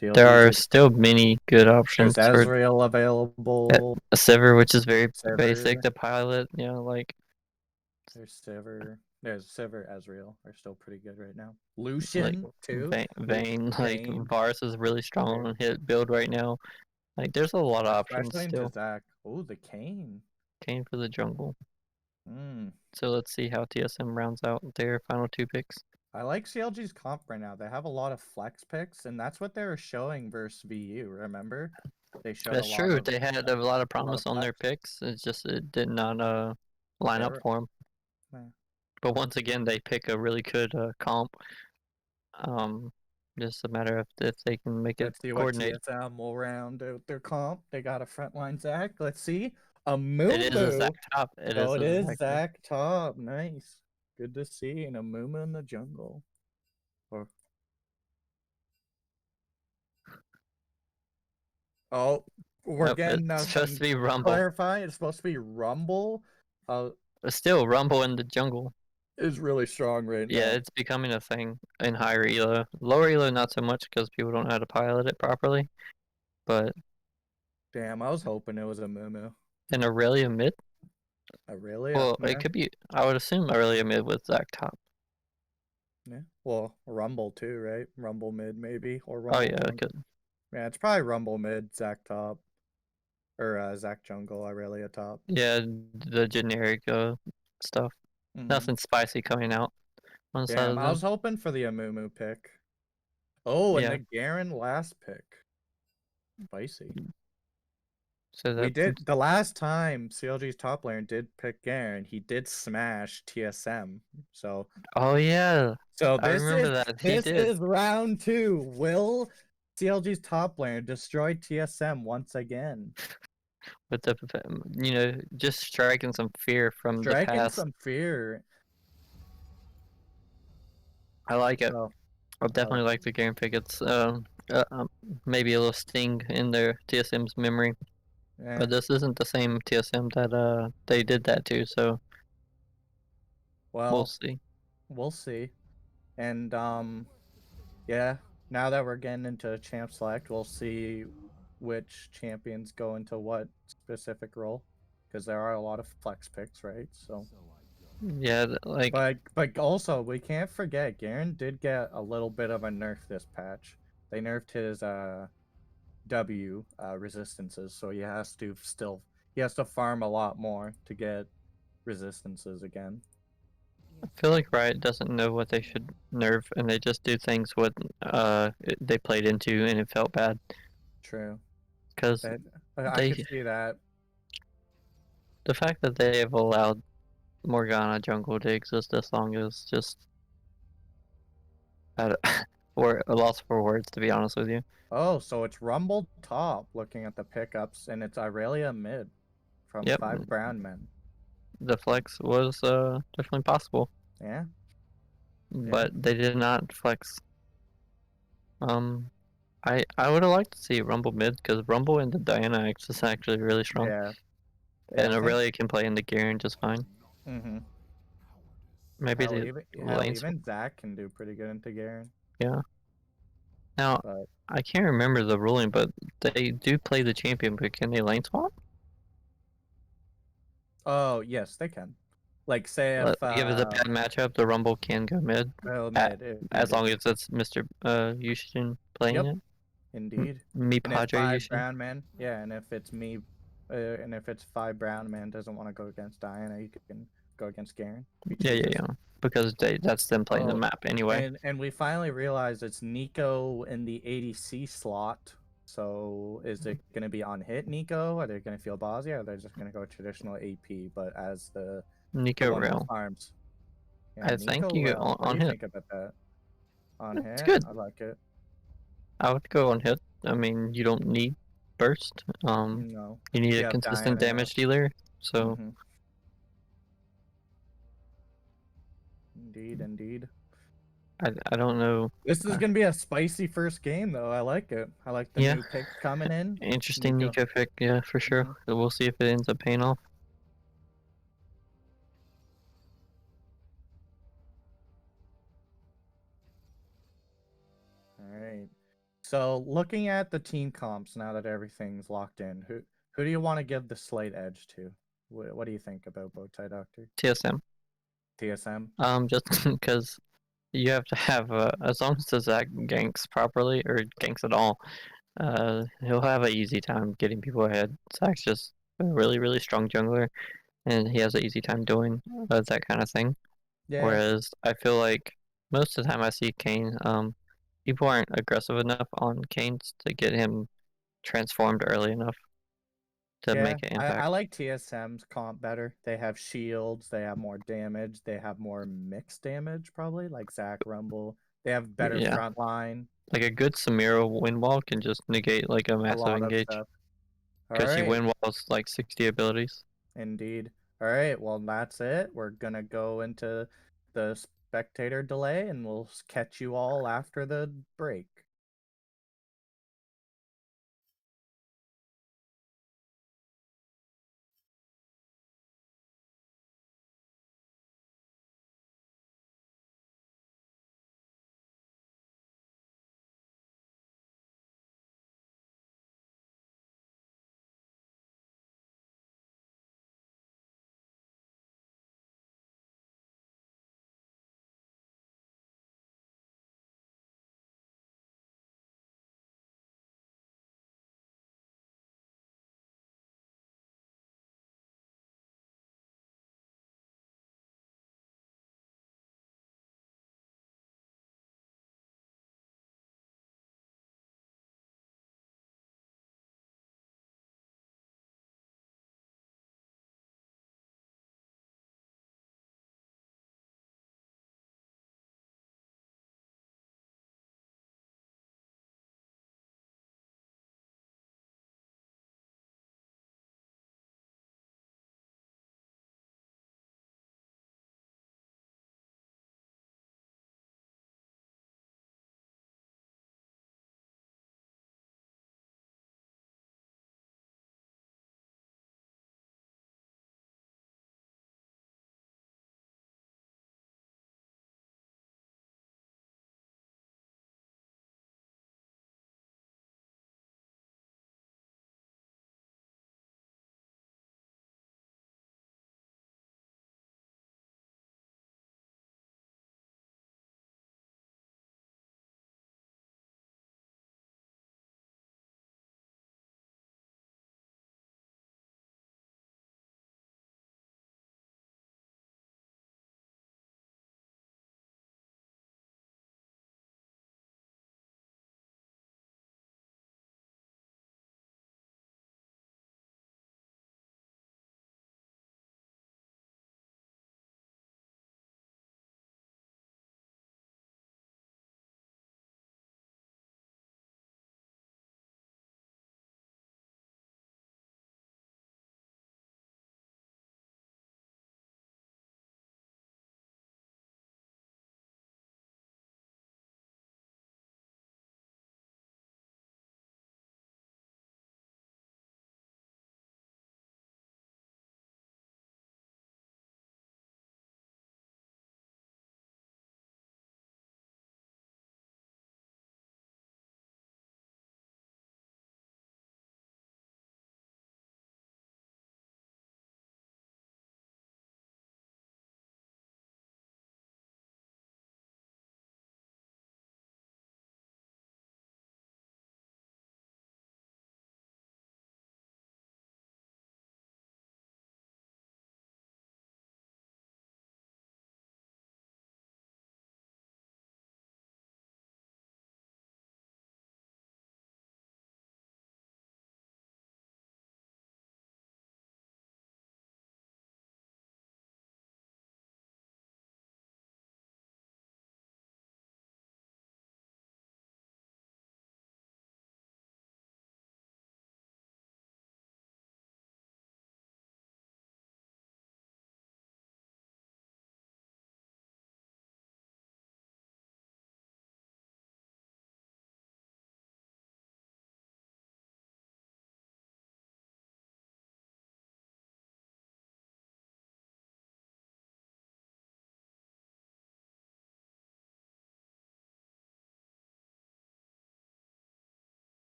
There are still many good options. There's Ezreal available. A Sivir, which is very Sivir. basic to pilot. You know, like there's Sivir. There's Sivir, Ezreal are still pretty good right now. Lucian like, too. Vayne, like Varus is really strong on hit build right now. Like there's a lot of options still. Zach. Oh, the Kayn. Kayn for the jungle. Mm. So let's see how TSM rounds out their final 2 picks. I like CLG's comp right now. They have a lot of flex picks, and that's what they were showing versus VU. Remember, they showed. That's true. They had a lot of promise on their picks. It's just it did not line up for them. Yeah. But once again, they pick a really good comp. Just a matter of if they can make it coordinate. Let's see what TSM will round out their comp. They got a frontline Zach. Let's see. A Mumu. It is a Zach top. It is Zach top. Nice. Good to see. And a Mumu in the jungle. Oh, we're getting it's supposed to be Rumble. Clarify, it's supposed to be Rumble. But still, Rumble in the jungle is really strong right now. Yeah, it's becoming a thing in higher elo. Lower elo, not so much because people don't know how to pilot it properly. But damn, I was hoping it was a Mumu. An Aurelia mid? Aurelia? Well, it could be. I would assume Aurelia mid with Zach top. Yeah. Well, Rumble too, right? Rumble mid maybe, or Rumble. Oh yeah, it could. Yeah, it's probably Rumble mid, Zach top, or Zach jungle, Aurelia top. Yeah, the generic stuff. Nothing spicy coming out. Damn, I was hoping for the Amumu pick. Oh, and the Garen last pick. Spicy. So we did the last time CLG's top laner did pick Garen, he did smash TSM. So oh yeah. So this is round 2. Will CLG's top laner destroy TSM once again? With the just striking some fear from the past. Striking some fear. I like it. I definitely like the Garen pick. It's maybe a little sting in their TSM's memory. Yeah. But this isn't the same TSM that they did that to, so we'll see. We'll see. And yeah, now that we're getting into champ select, we'll see which champions go into what specific role, because there are a lot of flex picks, right? So yeah, like but also we can't forget Garen did get a little bit of a nerf this patch. They nerfed his W resistances, so he has to farm a lot more to get resistances again. I feel like Riot doesn't know what they should nerf, and they just do things what they played into, and it felt bad. True. Because I can see that. The fact that they have allowed Morgana jungle to exist this long is just or a loss for words, to be honest with you. Oh, so it's Rumble top looking at the pickups, and it's Aurelia mid from 5 Brown Men. The flex was definitely possible. Yeah. But they did not flex. I would have liked to see Rumble mid, because Rumble into Diana X is actually really strong. Yeah. And Aurelia can play into Garen just fine. Mm-hmm. Maybe even Zach can do pretty good into Garen. Yeah. Now, I can't remember the ruling, but they do play the champion, but can they lane swap? Oh, yes, they can. Like, say if give it a bad matchup, the Rumble can go mid. As long as it's Mr. Yushin playing it. Indeed. Me Padre Yushin. Brown man. Yeah, and if it's me, and if it's 5 Brown man doesn't want to go against Diana, you can go against Garen. Yeah. Because that's them playing the map anyway. And we finally realized it's Nico in the ADC slot. So is it going to be on hit Nico? Are they going to feel Bozzy? Or are they just going to go traditional AP? But as the Nico rail farms. Yeah, I think you go on hit. Think about that? On hit? It's good. I like it. I would go on hit. I mean, you don't need burst. No. You need a consistent damage dealer. So. Indeed. I don't know. This is gonna be a spicy first game, though. I like it. I like the new pick coming in. Interesting Nico pick, yeah, for sure. So we'll see if it ends up paying off. All right. So looking at the team comps now that everything's locked in, who do you want to give the slight edge to? What do you think about Bowtie Doctor? TSM. TSM. Just because you have to have as long as the Zach ganks properly or ganks at all, he'll have an easy time getting people ahead. Zach's just a really strong jungler, and he has an easy time doing that kind of thing. Yeah. Whereas I feel like most of the time I see Kane, people aren't aggressive enough on Kane's to get him transformed early enough to make an impact. I like TSM's comp better. They have shields, they have more damage, they have more mixed damage probably, like Zach Rumble. They have better front line. Like a good Samira wind wall can just negate like a massive engage. Because he wind walls like 60 abilities. Indeed. All right, well that's it. We're gonna go into the spectator delay and we'll catch you all after the break.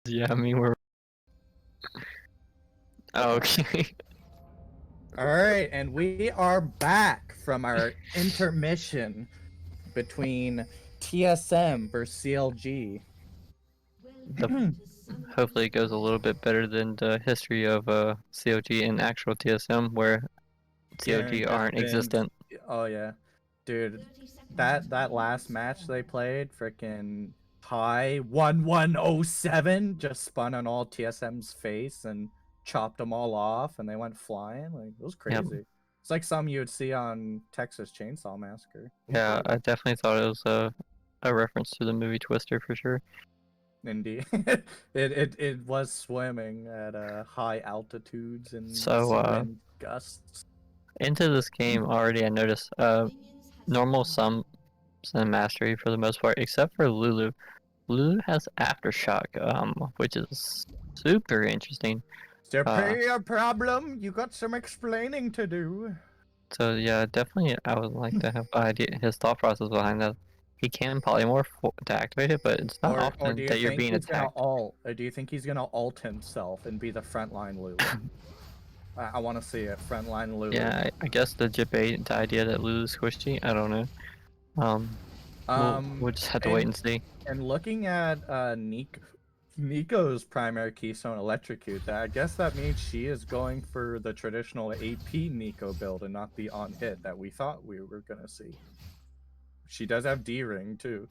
Yeah, I mean we're okay. All right, and we are back from our intermission between TSM versus CLG. Hopefully it goes a little bit better than the history of CLG and actual TSM, where CLG aren't existent. Oh yeah, dude, that last match they played, freaking high 1107, just spun on all TSM's face and chopped them all off, and they went flying. Like, it was crazy. Yep. It's like something you would see on Texas Chainsaw Massacre. Yeah, I definitely thought it was a reference to the movie Twister for sure. Indeed, it was swimming at high altitudes and wind gusts. Into this game already, I noticed normal some mastery for the most part, except for Lulu. Lulu has aftershock, which is super interesting. Superior problem. You got some explaining to do. So yeah, definitely, I would like to have his thought process behind that. He can polymorph to activate it, but it's not often that you're being attacked. Or do you think he's gonna ult himself and be the frontline Lulu? I want to see it, frontline Lulu. Yeah, I guess the debate, the idea that Lulu's squishy, I don't know. We'll just have to wait and see. And looking at Nico's primary keystone electrocute, I guess that means she is going for the traditional AP Nico build and not the on hit that we thought we were gonna see. She does have D-ring too.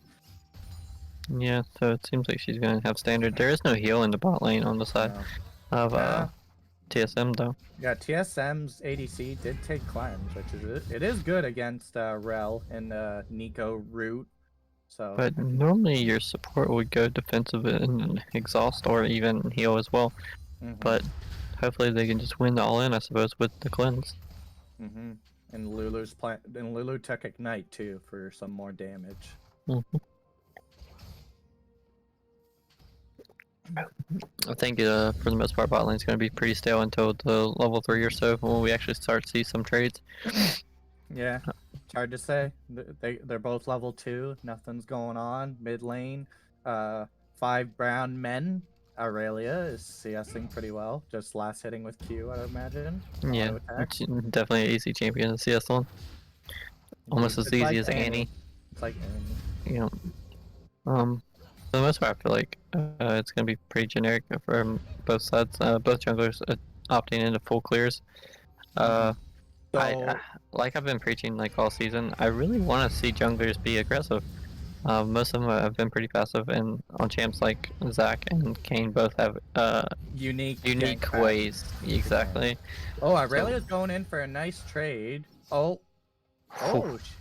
Yeah, so it seems like she's gonna have standard. There is no heal in the bot lane on the side of TSM though. Yeah, TSM's ADC did take cleanse, which is good against Rel and Nico root. So. But normally your support would go defensive and exhaust or even heal as well. But hopefully they can just win the all in, I suppose, with the cleanse. And Lulu took ignite too for some more damage. I think for the most part, bot lane's going to be pretty stale until the level 3 or so when we actually start to see some trades. Yeah, it's hard to say. They're both level 2. Nothing's going on. Mid lane, 5 brown men. Aurelia is CSing pretty well. Just last hitting with Q, I would imagine. Yeah, definitely an easy champion in CS one. Almost as easy as Annie. It's like Annie. You know, for the most part, I feel like it's gonna be pretty generic for both sides. Both junglers opting into full clears. Like I've been preaching like all season, I really want to see junglers be aggressive. Most of them have been pretty passive, and on champs like Zach and Kane both have unique ways. Exactly. Oh, Aurelia's going in for a nice trade. Oh,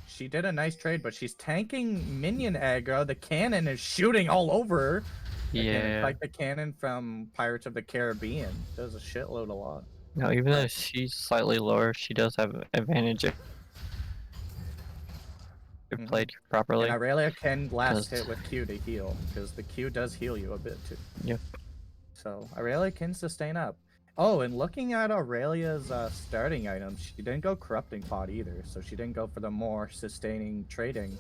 she did a nice trade, but she's tanking minion aggro. The cannon is shooting all over her. Yeah. Like the cannon from Pirates of the Caribbean. Does a shitload a lot. No, even though she's slightly lower, she does have advantage if played properly. And Aurelia can last hit with Q to heal, because the Q does heal you a bit too. Yep. So Aurelia can sustain up. Oh, and looking at Aurelia's starting items, she didn't go Corrupting Pot either, so she didn't go for the more sustaining trading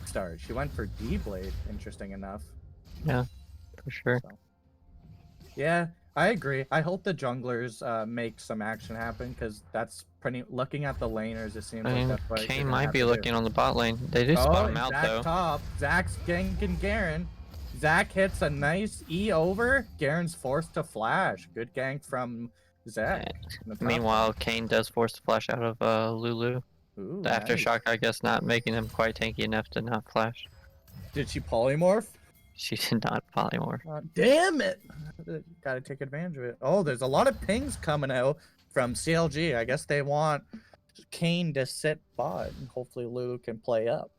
start. She went for D-Blade, interesting enough. Yeah, for sure. So, yeah, I agree. I hope the junglers make some action happen, because that's pretty. Looking at the laners, it seems like that's what Kane might be looking on the bot lane. They do spot him out though. Top. Zach's ganking Garen. Zach hits a nice E over. Garen's forced to flash. Good gank from Zach. Meanwhile, Kane does force the flash out of Lulu. Ooh, the aftershock, I guess, not making him quite tanky enough to not flash. Did she polymorph? She did not polymorph. Damn it! Gotta take advantage of it. Oh, there's a lot of pings coming out from CLG. I guess they want Kane to sit bot, and hopefully Lulu can play up.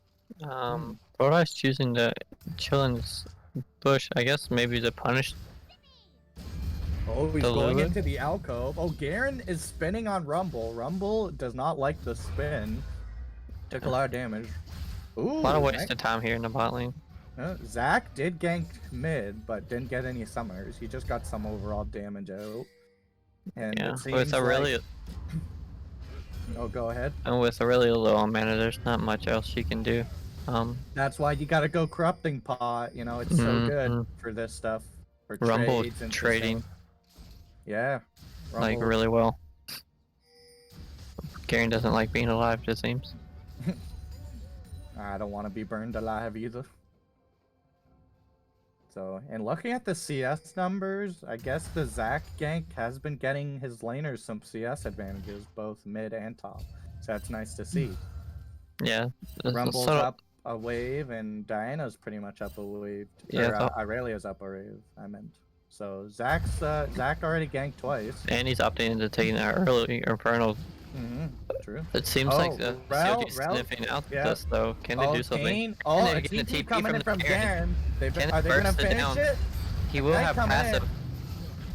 Borodai's choosing to chill in this bush. I guess maybe to punish. Oh, he's going into the alcove. Oh, Garen is spinning on Rumble. Rumble does not like the spin. Took a lot of damage. Ooh, a lot of wasted time here in the bot lane. Zach did gank mid, but didn't get any summers. He just got some overall damage out. And yeah, with Aurelia. Oh, go ahead. And with Aurelia low on mana, there's not much else she can do. That's why you gotta go Corrupting Pot. You know, it's so good for this stuff. for Rumble trades and trading. Yeah. Rumble. Like really well. Garen doesn't like being alive, it seems. I don't want to be burned alive either. So, and looking at the CS numbers, I guess the Zac gank has been getting his laners some CS advantages, both mid and top. So that's nice to see. Yeah. Rumble's up a wave, and Diana's pretty much up a wave. Yeah. Or Irelia's up a wave, I meant. So Zac already ganked twice. And he's opting into taking that early Infernal. True. It seems like CLG's sniffing out this, though. Can they do something? Kane? A TP coming in from Garen. Are they going to finish it? He will have passive.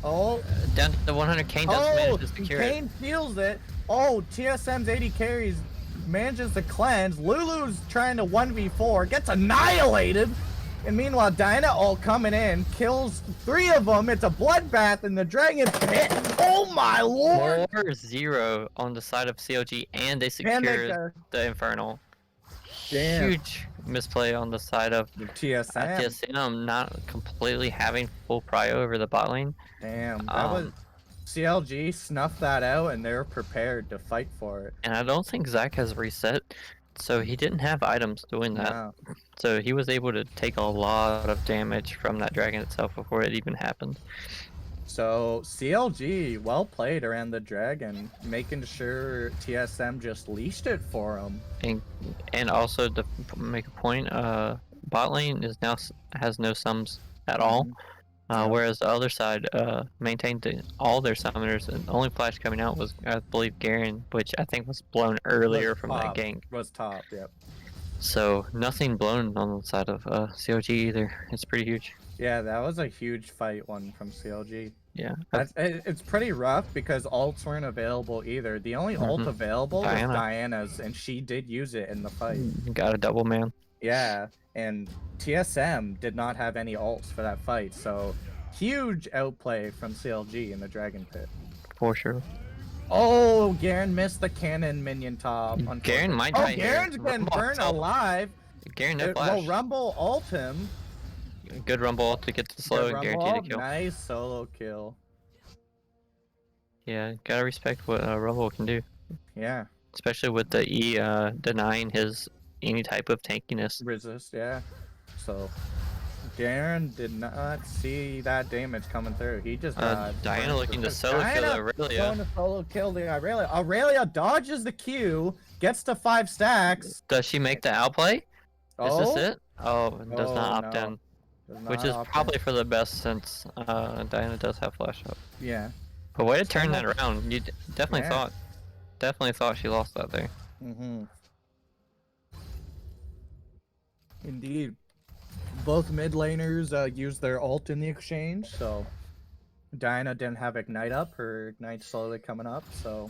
Down to the 100. Kane does manage to secure it. Kane steals it. TSM's 80 carries manages to cleanse. Lulu's trying to 1v4, gets annihilated. And meanwhile, Diana all coming in, kills 3 of them. It's a bloodbath in the Dragon Pit. Oh my lord! 4-0 on the side of CLG, and they secure the Infernal. Damn. Huge misplay on the side of TSM. TSM not completely having full prio over the bot lane. Damn, that was... CLG snuffed that out, and they're prepared to fight for it. And I don't think Zac has reset, so he didn't have items doing that. No. So he was able to take a lot of damage from that dragon itself before it even happened. So CLG, well played around the dragon, making sure TSM just leashed it for him. And also to make a point, bot lane has no sums at all. Whereas the other side maintained all their summoners, and the only flash coming out was, I believe, Garen, which I think was blown earlier from that gank. Was top, yep. So nothing blown on the side of CLG either. It's pretty huge. Yeah, that was a huge fight one from CLG. Yeah. It's pretty rough because alts weren't available either. The only ult available was Diana's, and she did use it in the fight. Got a double man. Yeah. And TSM did not have any ults for that fight, so huge outplay from CLG in the Dragon Pit. For sure. Garen missed the cannon minion top. Garen might die here. Garen's been burned alive. Garen no flash. Well, Rumble ult him. Good Rumble ult to get the slow and guarantee the kill. Nice solo kill. Yeah, gotta respect what Rumble can do. Yeah. Especially with the E denying his any type of tankiness. Resist, yeah. So Garen did not see that damage coming through. He just got Diana looking to solo kill Aurelia. Going to solo kill the Aurelia. Aurelia dodges the Q, gets to 5 stacks. Does she make the outplay? Is this it? Does not opt in. Which is probably for the best since Diana does have flash up. Yeah. But way to turn that around. You definitely thought she lost that there. Indeed. Both mid laners used their ult in the exchange, so Diana didn't have Ignite up. Her Ignite's slowly coming up, so...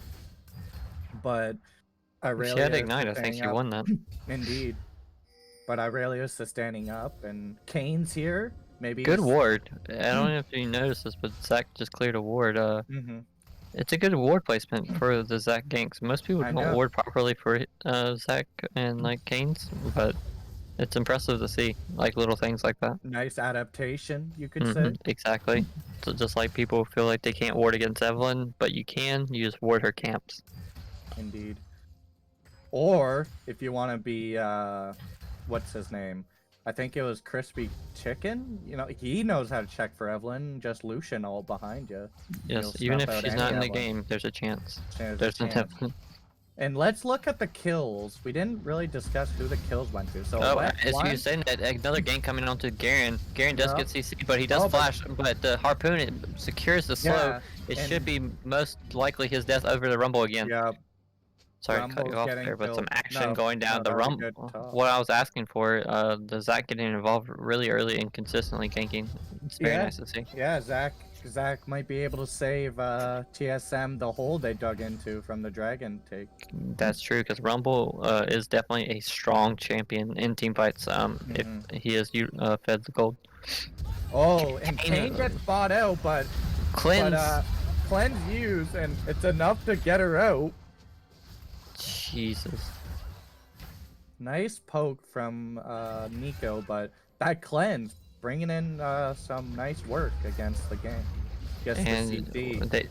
But Aurelia... She had Ignite, I think she won that. Indeed. But Aurelia's standing up, and Kane's here. Maybe good ward. I don't know if you noticed this, but Zac just cleared a ward. It's a good ward placement for the Zac ganks. Most people don't ward properly for Zac and like Kane's, but it's impressive to see like little things like that. Nice adaptation, you could say. Exactly. So just like people feel like they can't ward against Evelyn, but you can. You just ward her camps. Indeed. Or if you want to be what's his name? I think it was Crispy Chicken. You know, he knows how to check for Evelyn. Just Lucian all behind you. Yes, even if she's not in the game, there's a chance. There's a chance. And let's look at the kills. We didn't really discuss who the kills went to. So as you were saying, that another gank coming onto Garen. Garen does get CC, but he does flash. But the harpoon it secures the slow. It should be most likely his death over the Rumble again. Yeah. Sorry to cut you off there, but some action going down the Rumble. What I was asking for, the Zac getting involved really early and consistently ganking. It's very nice to see. Yeah, Zac might be able to save TSM the hole they dug into from the Dragon take. That's true, because Rumble is definitely a strong champion in team fights. If he is fed the gold. And Kane gets bought out, but cleanse used, and it's enough to get her out. Jesus. Nice poke from Nico, but that cleanse bringing in some nice work against the game. Gets and the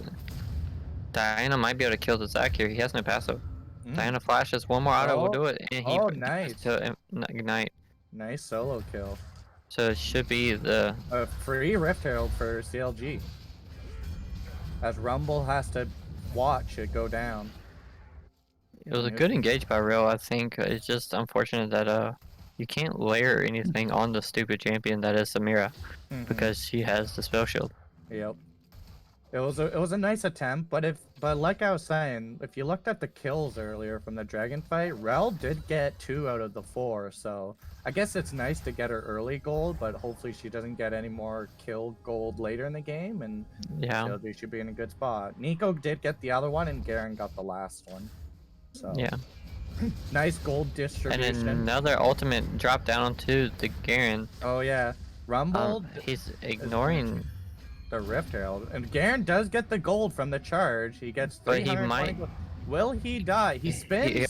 Diana might be able to kill the Zac here. He has no passive. Diana flashes, one more auto will do it, and he nice to ignite. Nice solo kill. So it should be the free Rift Herald for CLG. As Rumble has to watch it go down. It was a good engage by Real, I think. It's just unfortunate that you can't layer anything on the stupid champion that is Samira, because she has the spell shield. Yep. It was a nice attempt, but like I was saying, if you looked at the kills earlier from the Dragon fight, Rel did get 2 out of the 4, so I guess it's nice to get her early gold, but hopefully she doesn't get any more kill gold later in the game, and yeah, she should be in a good spot. Nico did get the other one, and Garen got the last one. So yeah. Nice gold distribution. And another ultimate drop down onto the Garen. Oh yeah, Rumble. He's ignoring the Rift Herald, and Garen does get the gold from the charge. He gets 320. But he might. Gold. Will he die? He spins. He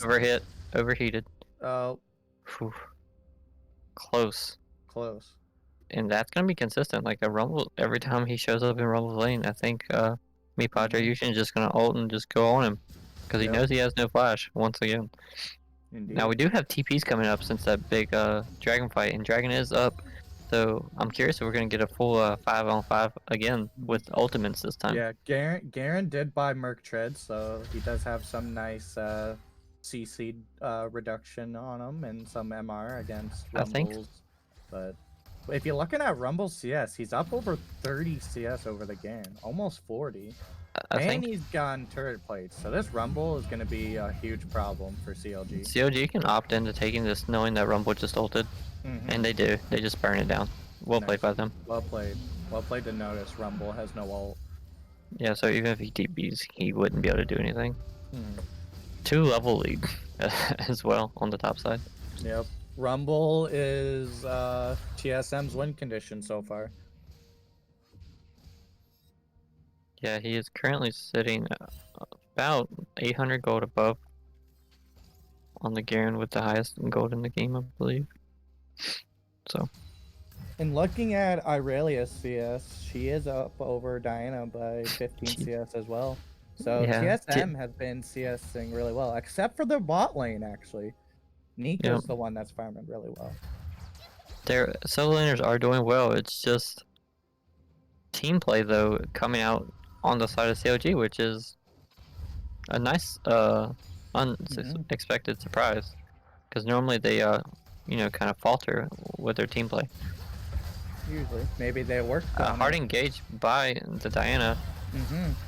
overheated. Oh. Close. And that's gonna be consistent. Like a Rumble, every time he shows up in Rumble's lane, I think me Padre Yushin is just gonna ult and just go on him, because he knows he has no flash once again. Indeed. Now we do have TPs coming up since that big Dragon fight, and Dragon is up. So I'm curious if we're gonna get a full 5-on-5 again with ultimates this time. Yeah, Garen did buy Merc Tread, so he does have some nice CC reduction on him and some MR against Rumbles. I think. But if you're looking at Rumble CS, he's up over 30 CS over the game, almost 40. And he's gotten turret plates, so this Rumble is going to be a huge problem for CLG. CLG can opt into taking this knowing that Rumble just ulted, and they do. They just burn it down. Well played by them. Well played. Well played to notice Rumble has no ult. Yeah, so even if he TPs, he wouldn't be able to do anything. 2 level lead as well on the top side. Yep. Rumble is TSM's win condition so far. Yeah, he is currently sitting about 800 gold above on the Garen with the highest gold in the game, I believe. So. And looking at Irelia's CS, she is up over Diana by 15 CS as well. So yeah. TSM has been CSing really well, except for their bot lane, actually. Nico's the one that's farming really well. Their solo laners are doing well. It's just team play, though, coming out on the side of CLG, which is a nice unexpected surprise, because normally they kind of falter with their team play. Usually maybe they work hard engage by the Diana,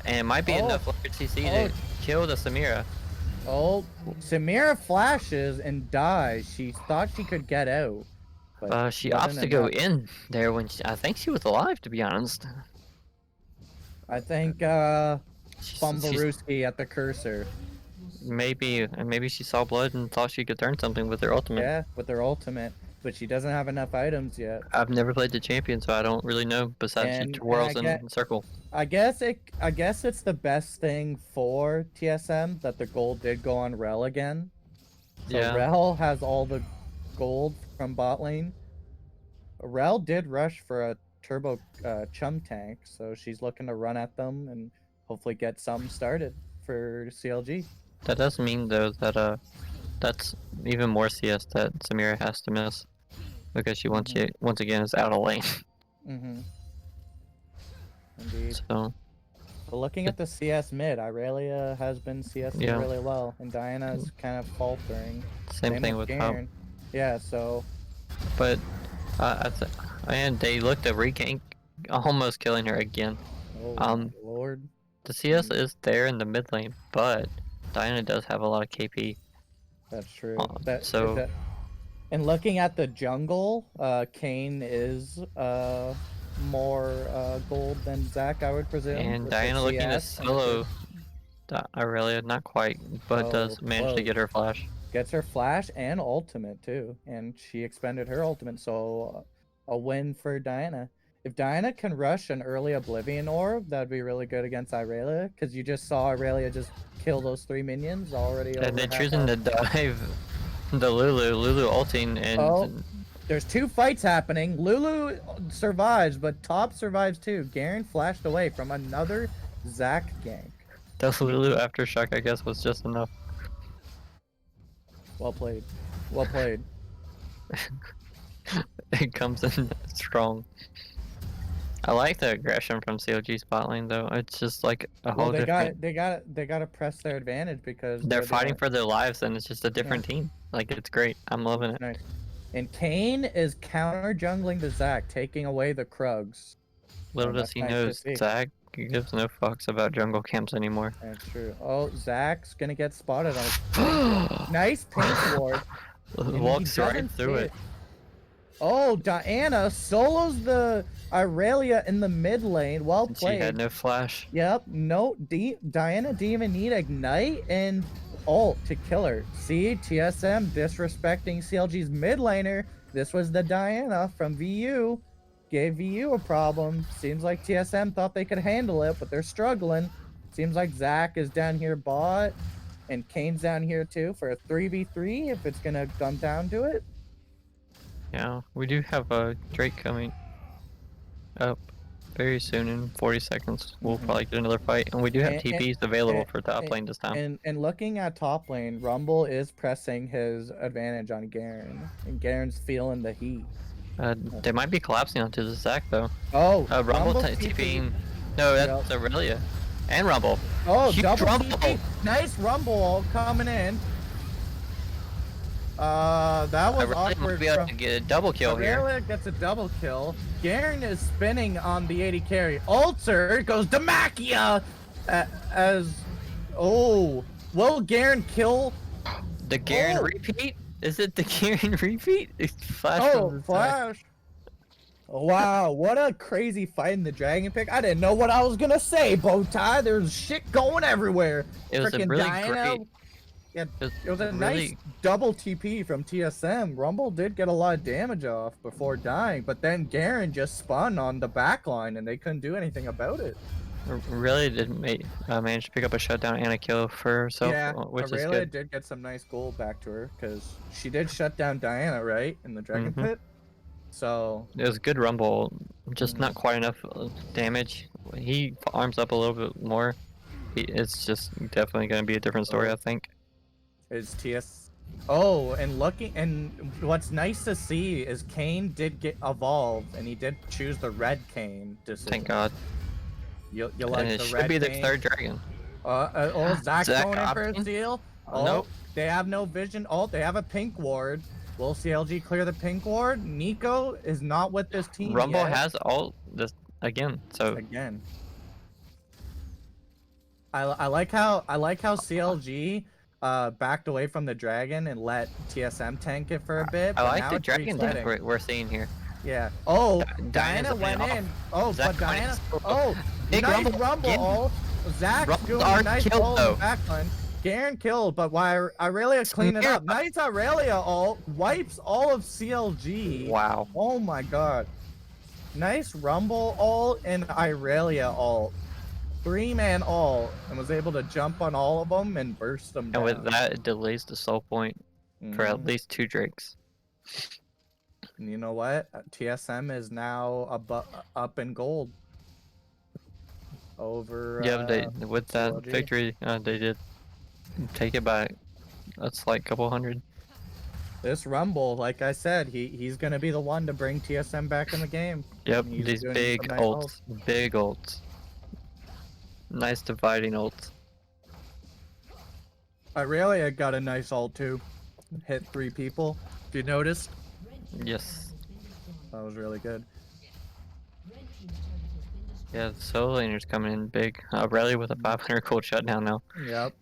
and it might be enough for TC to kill the Samira. Samira flashes and dies. She thought she could get out, but she opts to go in there when I think she was alive, to be honest. I think Bumblewski at the cursor. Maybe she saw blood and thought she could turn something with her ultimate. Yeah, with her ultimate, but she doesn't have enough items yet. I've never played the champion, so I don't really know. Besides, she twirls in circle. I guess it's the best thing for TSM that the gold did go on Rel again. So Rel has all the gold from bot lane. Rel did rush for a turbo chum tank, so she's looking to run at them and hopefully get something started for CLG. That does mean though that that's even more CS that Samira has to miss, because she once again is out of lane. Indeed. So but looking at the CS mid, Irelia has been CSing really well, and Diana is kind of faltering. Same thing with Garen. Yeah, so. But and they looked at regank, almost killing her again. Oh Lord. The CS is there in the mid lane, but Diana does have a lot of KP. That's true. And looking at the jungle, Kane is more gold than Zac, I would presume. And Diana looking to solo Irelia, not quite, but does manage to get her flash. Gets her flash and ultimate too, and she expended her ultimate, so a win for Diana. If Diana can rush an early Oblivion Orb, that'd be really good against Irelia, because you just saw Irelia just kill those 3 minions already. And they're choosing to dive the Lulu ulting, and There's 2 fights happening. Lulu survives, but Top survives too. Garen flashed away from another Zac gank. That Lulu aftershock, I guess, was just enough. Well played. Well played. It comes in strong. I like the aggression from CLG spot lane though. It's just like a whole different. They gotta press their advantage because they're fighting for their lives, and it's just a different team. Like it's great. I'm loving it. Nice. And Kane is counter jungling the Zac, taking away the Krugs. Little does he know, Zac gives no fucks about jungle camps anymore. That's true. Oh, Zac's gonna get spotted on. Nice pink ward. Walks right through it. Oh, Diana solos the Irelia in the mid lane. Well played. She had no flash. Yep. No. Diana didn't even need ignite and ult to kill her. See, TSM disrespecting CLG's mid laner. This was the Diana from VU. Gave VU a problem. Seems like TSM thought they could handle it, but they're struggling. Seems like Zac is down here bot, and Kane's down here too for a 3v3 if it's gonna come down to it. Yeah, we do have a Drake coming up very soon in 40 seconds. We'll probably get another fight, and we do have TPs available for top lane this time. And looking at top lane, Rumble is pressing his advantage on Garen, and Garen's feeling the heat. They might be collapsing onto the Zac though. Oh, Rumble TPing. No, that's Aurelia. And Rumble. Oh, double TP. Nice Rumble coming in. That was awkward. Be able to get a double kill here. Aurelia gets a double kill. Garen is spinning on the 80 carry. Alter goes Demacia will Garen kill? The Garen repeat? Is it the Garen repeat? Flash. Wow, what a crazy fight in the dragon pick. I didn't know what I was gonna say, Bowtie. There's shit going everywhere. It was a really great. Yeah, it was a nice double TP from TSM. Rumble did get a lot of damage off before dying, but then Garen just spun on the backline and they couldn't do anything about it. Really did manage to pick up a shutdown and a kill for herself, which is good. Did get some nice gold back to her because she did shut down Diana, right, in the Dragon Pit. So it was a good Rumble, just not quite enough damage. He arms up a little bit more. It's just definitely going to be a different story, I think. Is TS? Oh, and what's nice to see is Kane did get evolved, and he did choose the red Kane decision. Thank God. You like and it the should red be the Kane? third dragon. Zac's going in for a steal. Oh, nope. They have no vision. Oh, they have a pink ward. Will CLG clear the pink ward? Nico is not with this team Rumble yet. has ult this again. So again, I like how CLG backed away from the dragon and let TSM tank it for a bit. I like the dragon tank we're seeing here. Yeah. Oh, Diana went in. Oh, but Diana. Oh, nice Rumble. Oh, Zac's doing a nice ult in the backline. Garen killed, but why Irelia clean it up. Nice Irelia ult. Wipes all of CLG. Wow. Oh my god. Nice Rumble ult and Irelia ult. 3-man ult, and was able to jump on all of them and burst them down. And with that, it delays the soul point for at least 2 Drakes. And you know what? TSM is now up in gold. Over. Yeah, with that CLG victory, they did take it back. That's like a couple hundred. This Rumble, like I said, he's gonna be the one to bring TSM back in the game. Yep, these big ults, big ults. Nice dividing ult. Irelia got a nice ult too. Hit 3 people. If you noticed? Yes. That was really good. Yeah, the solo laner's coming in big. Irelia with a 500 gold shutdown now. Yep.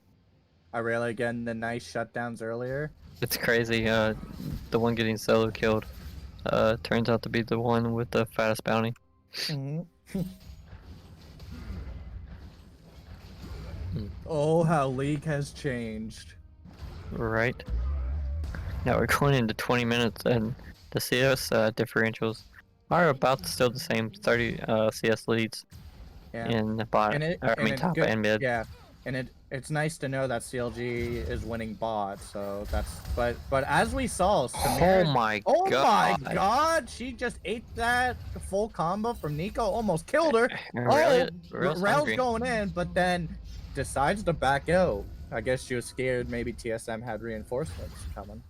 Irelia getting the nice shutdowns earlier. It's crazy. The one getting solo killed turns out to be the one with the fattest bounty. Oh, how League has changed. Right. Now we're going into 20 minutes, and the CS differentials are about still the same. 30 CS leads in the bot. Top and mid. Yeah, And it's nice to know that CLG is winning bot, so that's but as we saw, Samira, oh my god, she just ate that full combo from Nico, almost killed her. Rel's going in, but then decides to back out. I guess she was scared maybe TSM had reinforcements coming.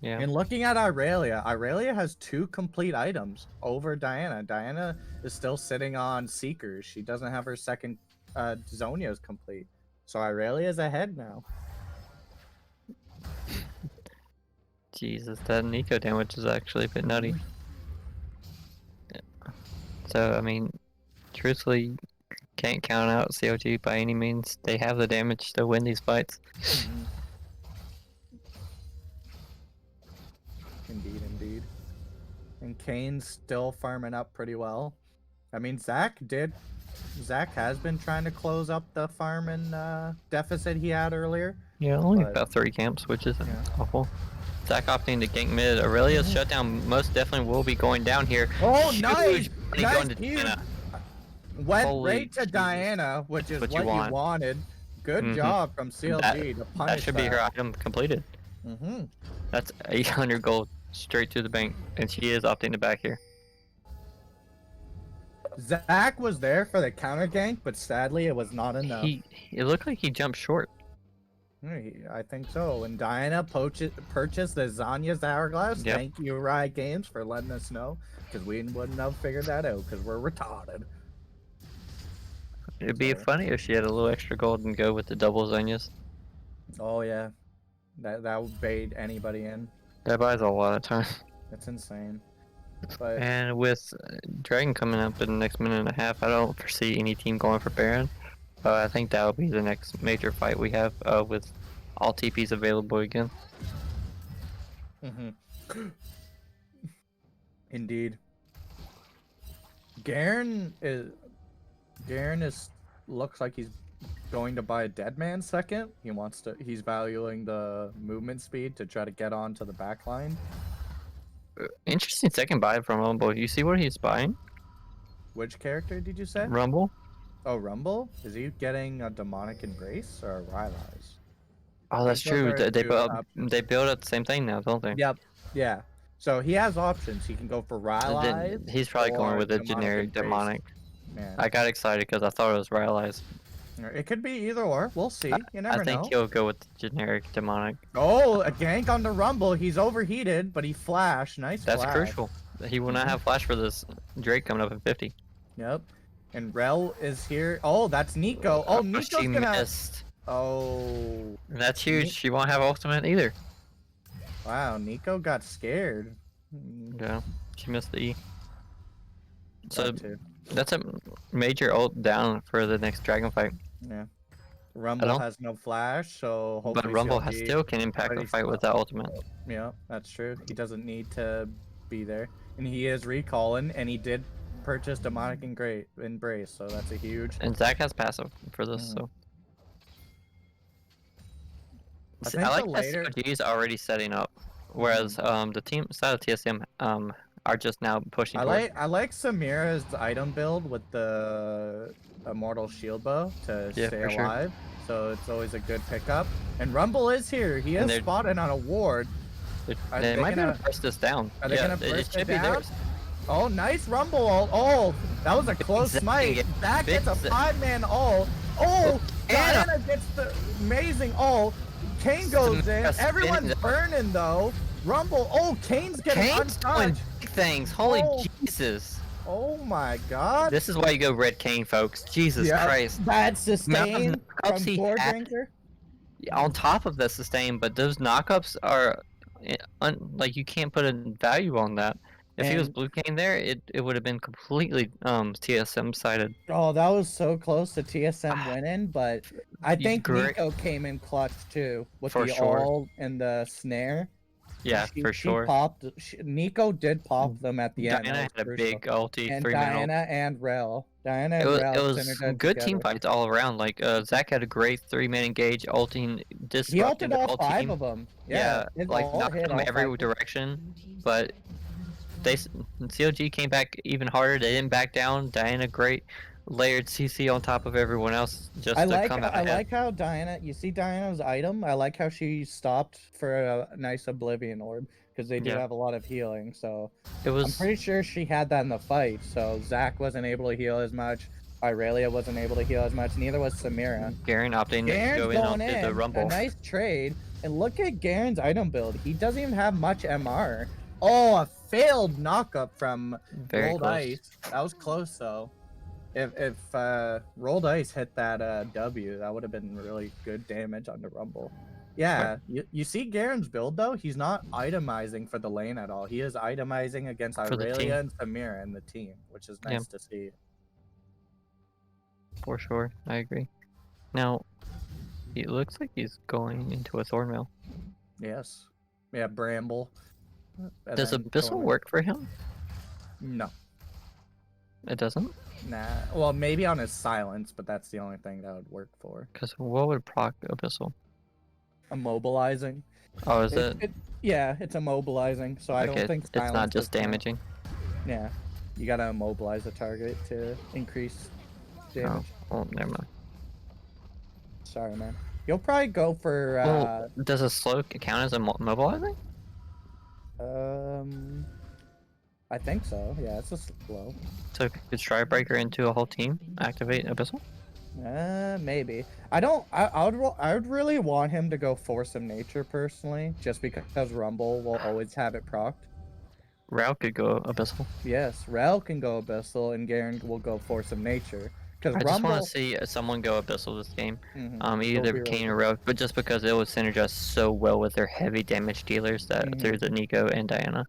Yeah. And looking at Irelia has 2 complete items over Diana. Diana is still sitting on Seekers. She doesn't have her second Zhonya's complete. So Irelia's ahead now. Jesus, that Nico damage is actually a bit nutty. So, I mean, truthfully, can't count out CLG by any means. They have the damage to win these fights. Indeed. And Kane's still farming up pretty well. I mean, Zach has been trying to close up the farming deficit he had earlier. Yeah, only about 3 camps, which isn't awful. Zach opting to gank mid. Aurelia's shutdown most definitely will be going down here. Oh, nice! Going to Diana. Went right to Diana, which is what you wanted. Good job from CLG to punish that. Should be her item completed. That's 800 gold straight to the bank, and she is opting to back here. Zach was there for the counter gank, but sadly it was not enough. It looked like he jumped short. I think so. And Diana purchased the Zhonya's Hourglass. Yep. Thank you, Riot Games, for letting us know, because we wouldn't have figured that out, because we're retarded. It'd be funny if she had a little extra gold and go with the double Zhonya's. Oh yeah, that would bait anybody in. That buys a lot of time. That's insane. But... And with Dragon coming up in the next minute and a half, I don't foresee any team going for Baron. I think that will be the next major fight we have with all TPs available again. Indeed. Garen looks like he's going to buy a dead man second. He's valuing the movement speed to try to get onto the back line. Interesting second buy from Rumble. You see what he's buying? Which character did you say? Rumble. Oh, Rumble? Is he getting a demonic embrace or a Rylai's? Oh, that's true. They build up the same thing now, don't they? Yep. Yeah. So he has options. He can go for Rylai's. He's probably going with a generic demonic. Man. I got excited because I thought it was Rylai's. It could be either or. We'll see. You never know. I think he'll go with the generic demonic. Oh, a gank on the Rumble. He's overheated, but he flashed. Nice flash. That's crucial. He will not have flash for this Drake coming up in 50. Yep. And Rel is here. Oh, that's Nico. Oh, Nico's gonna... missed. Oh. That's huge. She won't have ultimate either. Wow, Nico got scared. Yeah, she missed the E. So that's a major ult down for the next Dragon fight. Yeah. Rumble has no flash, so hopefully But Rumble still can impact the fight with that ultimate. Yeah, that's true. He doesn't need to be there. And he is recalling, and he did purchase demonic embrace, so that's a huge. And Zach has passive for this, so. I like that CLG is already setting up, whereas the team side of TSM are just now pushing. I like Samira's item build with the Immortal Shield Bow to stay alive, so it's always a good pickup. And Rumble is here. He is spotted on a ward. They might be able to press this down. Are they gonna press it down? Oh, nice Rumble ult. Oh, that was a close smite. That gets a 5-man ult. Oh, Diana gets the amazing ult. Kane goes in. Everyone's burning though. Rumble. Oh, Kane's getting untouched. Things. Holy Jesus. Oh my God. This is why you go red Kane, folks. Jesus Christ. Bad sustain from Board Drinker. On top of the sustain, but those knockups are like you can't put a value on that. If he was blue Kane there, it would have been completely TSM sided. Oh, that was so close to TSM winning, but I think Nico came in clutch too with the ult and the snare. Yeah, for sure. Nico did pop them at the end. Diana had a big ulti. And Diana and Rel. Diana and Rel. It was good team fights all around. Like Zach had a great 3-man engage, ulting, disrupted the whole 5 of them. Yeah, like knocked them every direction, but. CLG came back even harder. They didn't back down. Diana, great. layered CC on top of everyone else just to come out ahead. I like how Diana. You see Diana's item. I like how she stopped for a nice Oblivion Orb because they do have a lot of healing. So I'm pretty sure she had that in the fight. So Zach wasn't able to heal as much. Irelia wasn't able to heal as much. Neither was Samira. Garen opting to go in onto the Rumble. A nice trade. And look at Garen's item build. He doesn't even have much MR. Oh, a failed knockup from Rolled Ice. That was close though. If Rolled Ice hit that W, that would have been really good damage on the Rumble. Yeah, you see Garen's build though. He's not itemizing for the lane at all. He is itemizing against Irelia and Samira and the team, which is nice to see. For sure, I agree. Now, it looks like he's going into a Thornmail. Yes. Yeah, Bramble. Does Abyssal work for him? No. It doesn't? Nah. Well, maybe on his silence, but that's the only thing that would work for. Because what would proc Abyssal? Immobilizing. Oh, is it? Yeah, it's immobilizing, so I don't think silence it's not just damaging. Yeah. You gotta immobilize the target to increase damage. Oh, never mind. Sorry, man. You'll probably go for. Well, does a slow count as immobilizing? I think so. Yeah, it's a slow. So could Stridebreaker into a whole team activate Abyssal? Maybe. I would really want him to go Force of Nature personally, just because Rumble will always have it procced. Rao could go Abyssal. Yes, Rao can go Abyssal, and Garen will go Force of Nature. I just want to see someone go Abyssal this game. Either Kane or Rao, but just because it would synergize so well with their heavy damage dealers that through the Nico and Diana.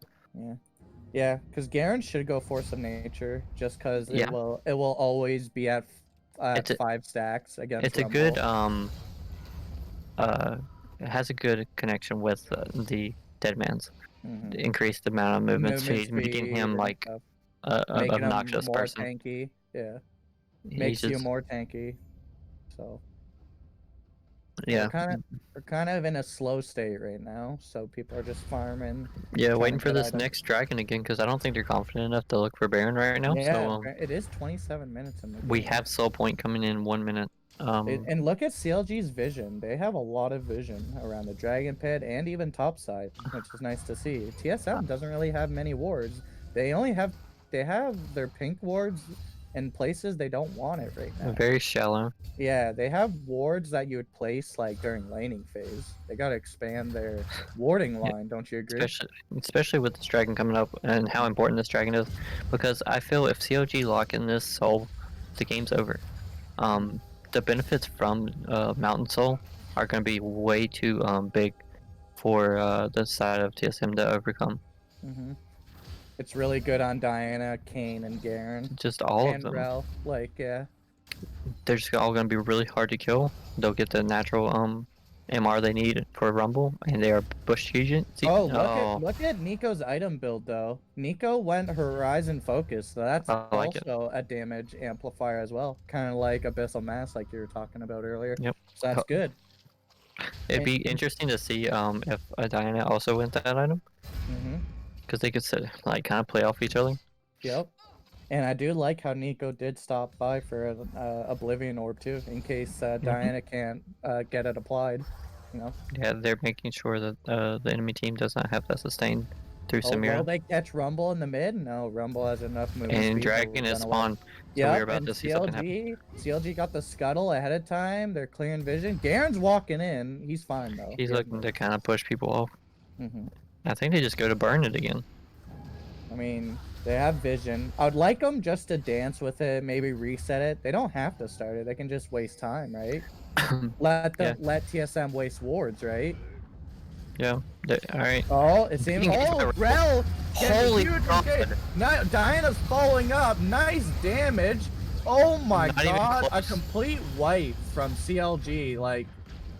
Yeah, because Garen should go Force of Nature, just because it will always be at 5 stacks against It's Rumble. A good it has a good connection with the Deadman's. Increase the amount of movement speed, making him like a obnoxious him more person. Tanky. Yeah, makes you more tanky. So yeah, we're kind of in a slow state right now, so people are just farming. Yeah, waiting for this next dragon again, because I don't think they're confident enough to look for Baron right now. Yeah, so, it is 27 minutes in the game. We have Soul Point coming in 1 minute. And look at CLG's vision. They have a lot of vision around the Dragon Pit and even topside, which is nice to see. TSM doesn't really have many wards. They have their pink wards in places they don't want it right now. Very shallow. Yeah, they have wards that you would place like during laning phase. They gotta expand their warding line, don't you agree? Especially with this dragon coming up and how important this dragon is, because I feel if CLG lock in this soul, the game's over. The benefits from Mountain Soul are going to be way too big for the side of TSM to overcome. It's really good on Diana, Kane, and Garen. Just all of them. Rel. Yeah. They're just all going to be really hard to kill. They'll get the natural MR they need for Rumble, and they are Bush Agent. Look at Nico's item build though. Nico went Horizon Focus, so that's also a damage amplifier as well. Kind of like Abyssal Mass, like you were talking about earlier. Yep. So that's good. It'd be interesting to see if Diana also went that item. Because they could kind of play off each other. Yep. And I do like how Nico did stop by for an Oblivion Orb too, in case Diana can't get it applied. You know. Yeah, they're making sure that the enemy team does not have that sustained through Samira. Will they catch Rumble in the mid? No, Rumble has enough movement. And Dragon is spawned. So we're about to see something happen. CLG got the scuttle ahead of time. They're clearing vision. Garen's walking in. He's fine though. He's looking to kind of push people off. I think they just go to burn it again. I mean, they have vision. I would like them just to dance with it, maybe reset it. They don't have to start it. They can just waste time, right? Let TSM waste wards, right? Yeah. All right. Oh, it seems. Oh, Rel! Holy God! Diana's following up. Nice damage. Oh my God! A complete wipe from CLG. Like,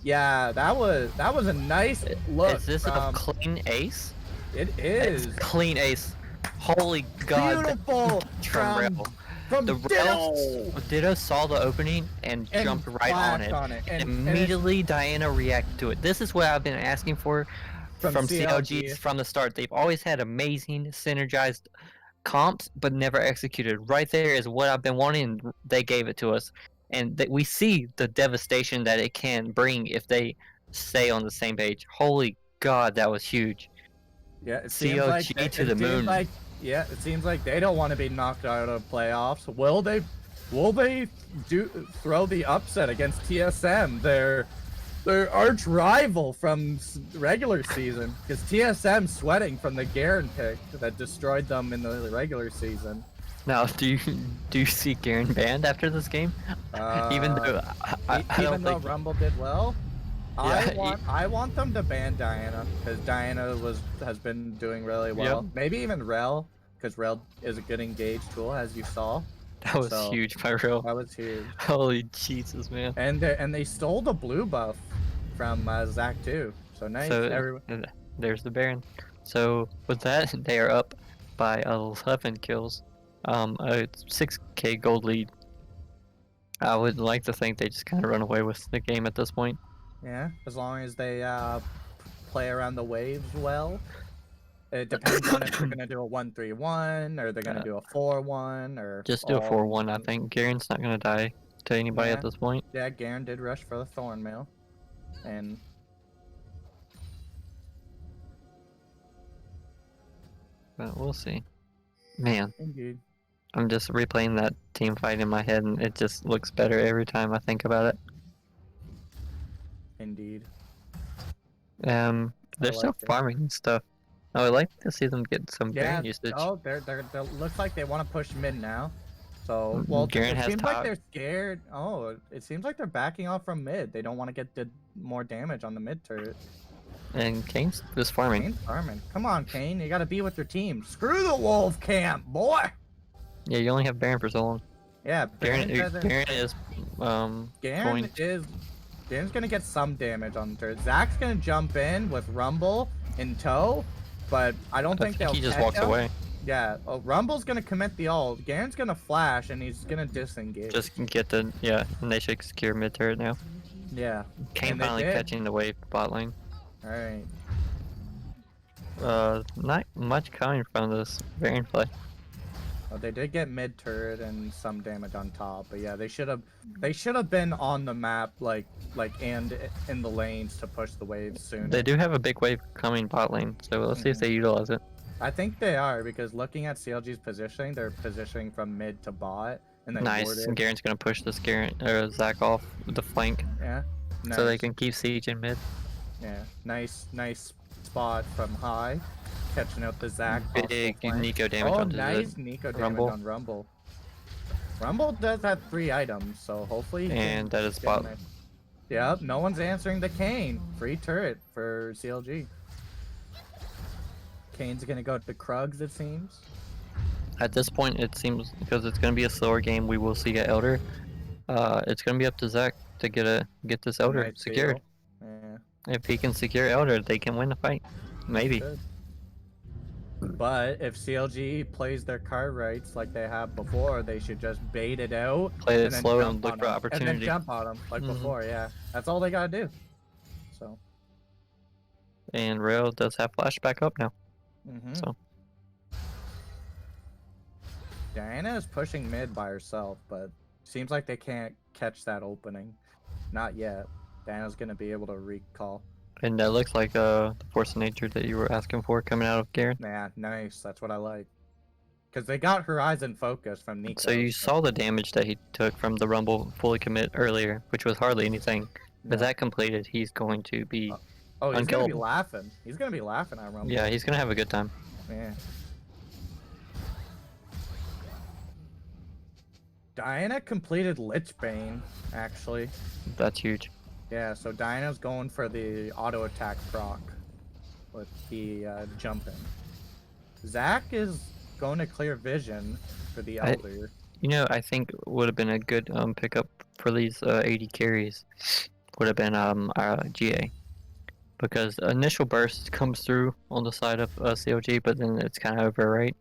yeah, that was a nice look. Is this a clean ace? It is. It's clean ace. Holy God. Beautiful from Ditto saw the opening and jumped right on it. And immediately Diana reacted to it. This is what I've been asking for from CLG from the start. They've always had amazing synergized comps, but never executed. Right there is what I've been wanting, and they gave it to us. And we see the devastation that it can bring if they stay on the same page. Holy God, that was huge. Yeah, it seems like to the moon. It seems like they don't want to be knocked out of playoffs. Will they throw the upset against TSM, their arch rival from regular season? Because TSM sweating from the Garen pick that destroyed them in the regular season. Now, do you see Garen banned after this game? Even though even though Rumble did well. Yeah, I want them to ban Diana, because Diana has been doing really well. Yep. Maybe even Rel, because Rel is a good engage tool, as you saw. That was huge by Rel. That was huge. Holy Jesus, man! And they stole the blue buff from Zach too. So nice. So there's the Baron. So with that, they are up by 11 kills. A 6k gold lead. I would like to think they just kind of run away with the game at this point. Yeah, as long as they play around the waves well. It depends on if they're gonna do a 1-3-1 or they're gonna do a 4-1 or just do a 4-1. I think Garen's not gonna die to anybody at this point. Yeah, Garen did rush for the Thornmail, and but we'll see. Man, indeed. I'm just replaying that team fight in my head, and it just looks better every time I think about it. Indeed. They're still farming stuff. I would like to see them get some Baron usage. Oh, they looks like they want to push mid now. So, Garen it seems like they're scared. Oh, it seems like they're backing off from mid. They don't want to get more damage on the mid turret. And Kane's just farming. Kane's farming. Come on, Kane. You got to be with your team. Screw the wolf camp, boy. Yeah, you only have Baron for so long. Yeah, Baron is Garen's gonna get some damage on the turret. Zach's gonna jump in with Rumble in tow, but I don't think they'll. He just walks away. Yeah, Rumble's gonna commit the ult. Garen's gonna flash and he's gonna disengage. Just get and they should secure mid turret now. Yeah. Kane finally catching the wave bot lane. All right. Not much coming from this Baron play. Well, they did get mid turret and some damage on top, but yeah, they should have been on the map and in the lanes to push the waves soon. They do have a big wave coming bot lane, so let's see if they utilize it. I think they are, because looking at CLG's positioning, they're positioning from mid to bot, and then nice. And Garen's gonna push this Zach off the flank. Yeah. Nice. So they can keep siege in mid. Yeah. Nice spot from high. Catching out the Zach. Big Nico damage on nice Nico damage on Rumble. Rumble does have 3 items, so hopefully. And that is spot. Yep, no one's answering the Kane. Free turret for CLG. Kane's gonna go to the Krugs, it seems. At this point, it seems, because it's gonna be a slower game, we will see an Elder. It's gonna be up to Zach to get this Elder secured. Yeah. If he can secure Elder, they can win the fight. Maybe. But if CLG plays their card rights like they have before, they should just bait it out. Play it slow and look for opportunity. And then jump on them like before, yeah. That's all they gotta do. So. And Rail does have flashback up now. So. Diana is pushing mid by herself, but seems like they can't catch that opening. Not yet. Diana's gonna be able to recall. And that looks like the force of nature that you were asking for coming out of Garen. Yeah, nice. That's what I like. Because they got Horizon Focus from Nico. So you saw the damage that he took from the Rumble fully commit earlier, which was hardly anything. But that completed, he's going to be he's going to be laughing. He's going to be laughing at Rumble. Yeah, he's going to have a good time. Yeah. Diana completed Lichbane, actually. That's huge. Yeah, so Diana's going for the auto attack proc with the jumping. Zach is going to clear vision for the Elder. I think would have been a good pickup for these 80 carries would have been GA. Because initial burst comes through on the side of CLG, but then it's kind of over, right?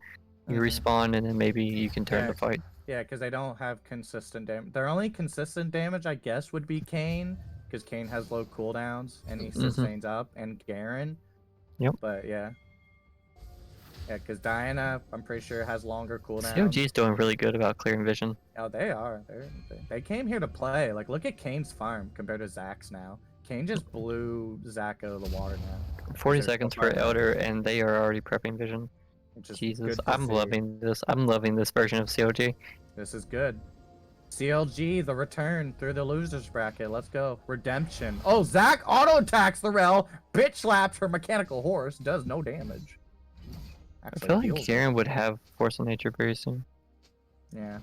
You respawn and then maybe you can turn the fight. Yeah, because they don't have consistent damage. Their only consistent damage, I guess, would be Kane. Because Kane has low cooldowns and he sustains up, and Garen. Yep. But yeah. Yeah, because Diana, I'm pretty sure, has longer cooldowns. CLG's doing really good about clearing vision. Oh, they are. They came here to play. Like, look at Kane's farm compared to Zach's now. Kane just blew Zach out of the water now. 40 seconds for Elder, and they are already prepping vision. Jesus, I'm loving this. I'm loving this version of CLG. This is good. CLG, the return through the losers bracket. Let's go. Redemption. Oh, Zach auto attacks the rel. Bitch slaps her mechanical horse. Does no damage. Actually, I feel like Garen would have Force of Nature very soon. Yeah.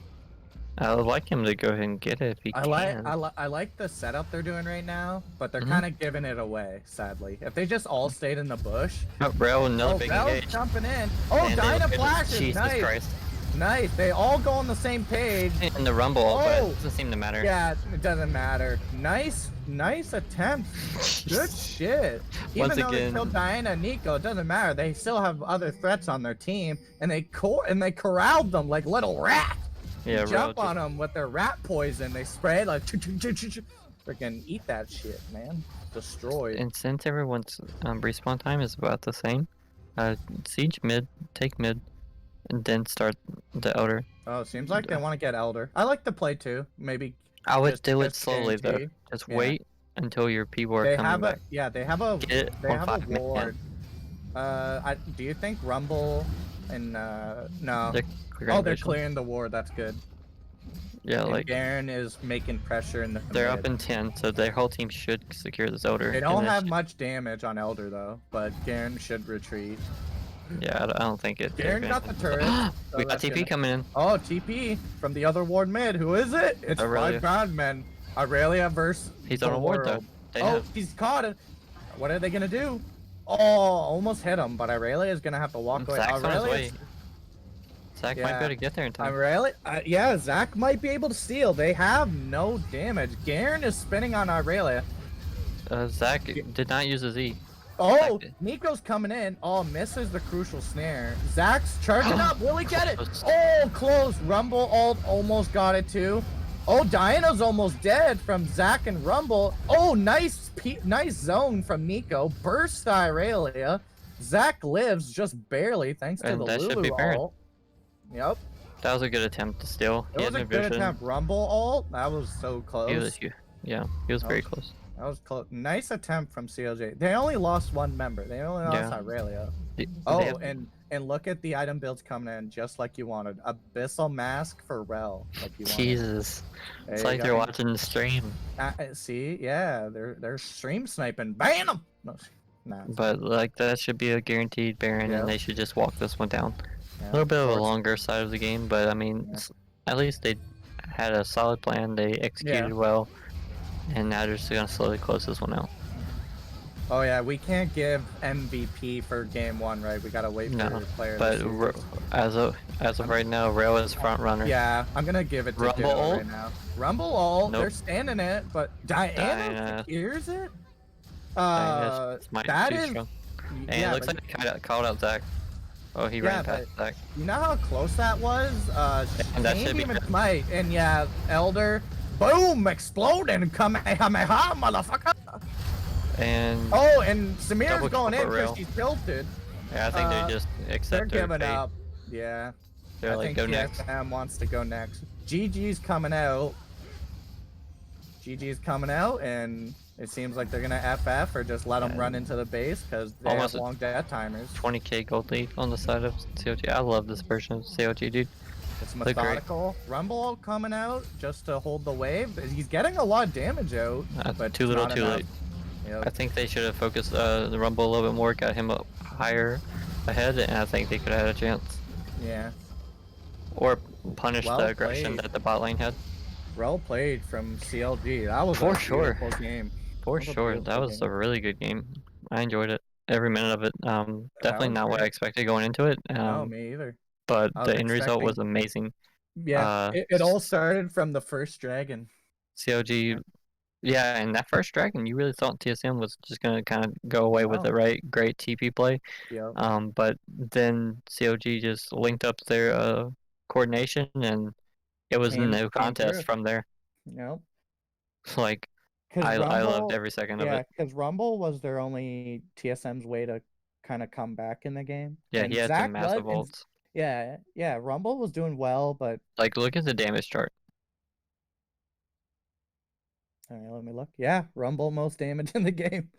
I would like him to go ahead and get it if he can. I like the setup they're doing right now, but they're kind of giving it away, sadly. If they just all stayed in the bush. Oh, bro, another big engage. Jumping in. Oh, Dyna flashes. Jesus nice. Christ. Nice. They all go on the same page. In the Rumble, but it doesn't seem to matter. Yeah, it doesn't matter. Nice attempt. Good shit. Even though they killed Diana and Nico, it doesn't matter. They still have other threats on their team, and they corralled them like little rats. Yeah, jump on them with their rat poison. They spray like freaking eat that shit, man. Destroyed. And since everyone's respawn time is about the same, siege mid, take mid, and then start the Elder. Oh, seems like they want to get Elder. I like the play too. Maybe I would do it slowly though. Just wait until your people are coming back. Yeah, they have a ward. Do you think Rumble and no? They're clearing the ward. That's good. Yeah, and like Garen is making pressure in the. They're up in 10, so their whole team should secure this Elder. They don't have much damage on Elder though, but Garen should retreat. Yeah, I don't think it. Garen got the turret. So we got TP coming in. Oh, TP from the other ward mid. Who is it? It's Aurelia. 5 Godmen. Aurelia versus. He's on a ward though. He's caught it. What are they gonna do? Oh, almost hit him, but Aurelia is gonna have to walk away. Zach's on his way. Zach might be able to get there in time. Yeah, Zach might be able to steal. They have no damage. Garen is spinning on Aurelia. Zach did not use his E. Oh, Nico's coming in. Oh, misses the crucial snare. Zach's charging up. Will he get it? Oh, close. Rumble ult almost got it too. Oh, Diana's almost dead from Zach and Rumble. Oh, nice zone from Nico. Burst Aurelia. Zach lives just barely thanks to the Lulu ult. Yep. That was a good attempt to steal. It was a good attempt. Rumble ult. That was so close. He was very close. That was close. Nice attempt from CLG. They only lost one member. They only lost Aurelia. And look at the item builds coming in just like you wanted. Abyssal Mask for Rel. Like you wanted. Jesus. It's like they're watching the stream. See? Yeah. They're stream sniping. Ban them! No, but like that should be a guaranteed Baron and they should just walk this one down. A little bit of a longer side of the game, but I mean, at least they had a solid plan. They executed well, and now they're just gonna slowly close this one out. Oh yeah, we can't give MVP for game 1, right? We gotta wait for the player. But as of right now, Rail is front runner. Yeah, I'm gonna give it to Rumble ult right now. Rumble ult, they're standing it, but Diana secures it. That is. And it looks like they called out Zach. Oh, he ran past Zach. You know how close that was? And that should be might. And yeah, Elder, boom, exploding, Kamehameha, motherfucker. And and Samir's going in because she's tilted. Yeah, I think they just accept They're giving up. Yeah. They're like, go next. TSM wants to go next. GG's coming out. GG's coming out, and it seems like they're gonna FF or just let them run into the base because they have long death timers. 20k gold lead on the side of CLG. I love this version of CLG, dude. It's methodical. Rumble coming out just to hold the wave. He's getting a lot of damage out, but too little, too late. Yep. I think they should have focused the Rumble a little bit more, got him up higher ahead, and I think they could have had a chance. Yeah. Or punish the aggression that the bot lane had. Well played from CLG. That was a beautiful game. For sure, that was a really good game. I enjoyed it, every minute of it. Definitely not what I expected going into it. No, me either. But the end result was amazing. Yeah, it all started from the first dragon. CLG, yeah, and that first dragon, you really thought TSM was just gonna kind of go away with the great TP play. Yeah. But then CLG just linked up their coordination, and it was no contest from there. Yep. Like, I loved every second of it. Yeah, because Rumble was their only TSM's way to kind of come back in the game. Yeah, and he had some Zach was, massive and ults. yeah, Rumble was doing well, but like look at the damage chart. All right, let me look. Yeah, Rumble most damage in the game.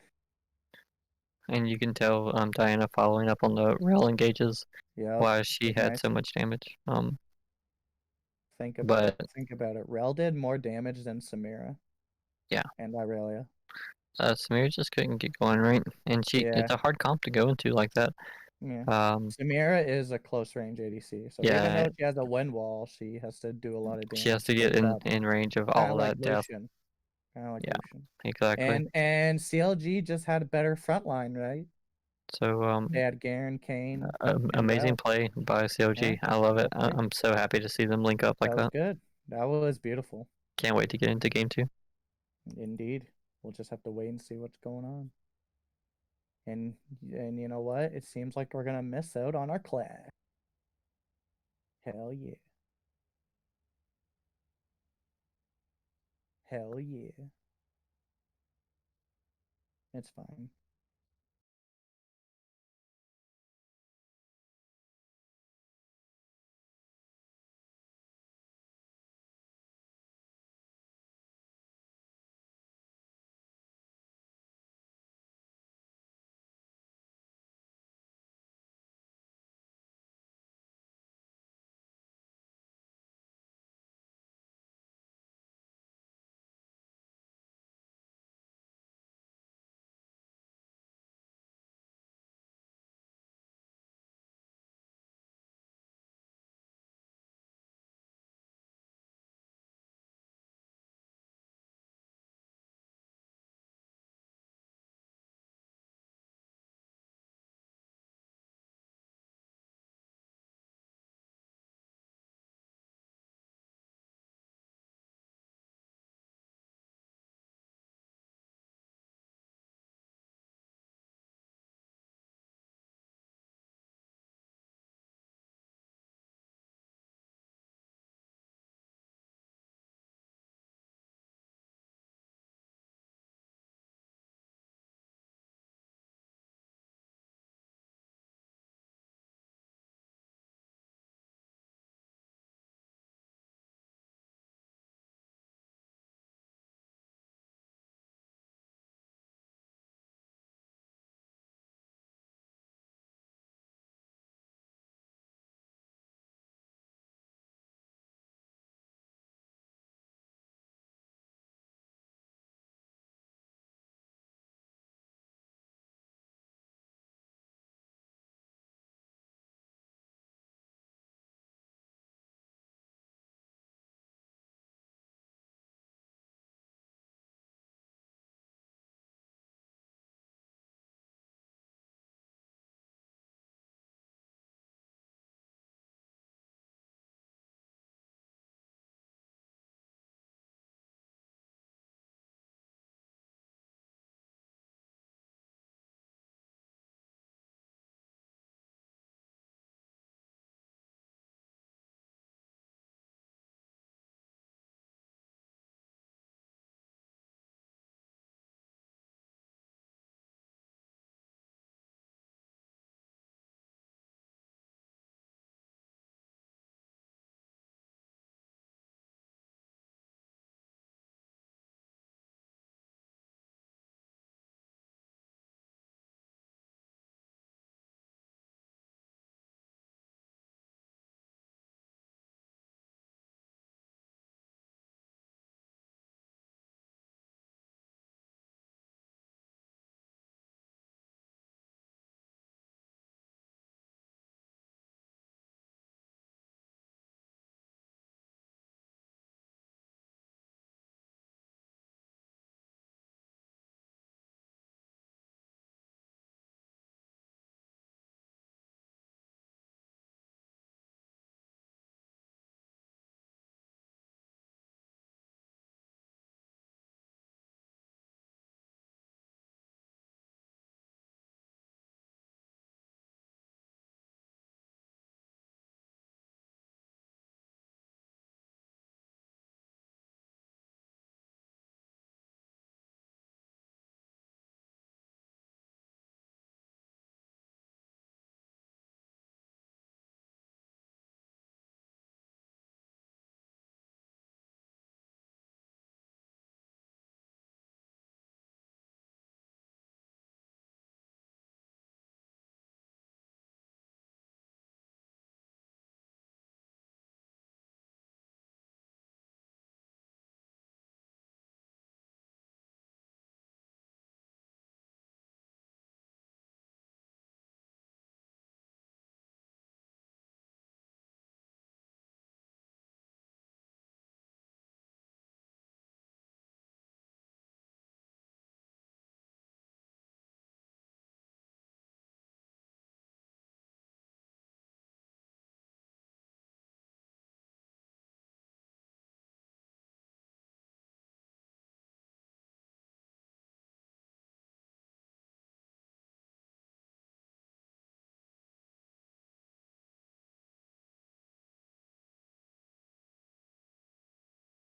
And you can tell Diana following up on the rail engages why she had nice. so much damage. Think about it. Think about it. Rel did more damage than Samira. Yeah. And Irelia. Samira just couldn't get going, right? And it's a hard comp to go into like that. Yeah. Samira is a close range ADC, so even though she has a wind wall, she has to do a lot of damage. She has to get in range of all that death. Kind of like Lucian. Exactly. And CLG just had a better front line, right? So they had Garen, Kane. Amazing play by CLG. Yeah, I love it. I'm so happy to see them link up like that. That was good. That was beautiful. Can't wait to get into game 2. Indeed. We'll just have to wait and see what's going on. And you know what? It seems like we're gonna miss out on our clash. Hell yeah. Hell yeah. It's fine.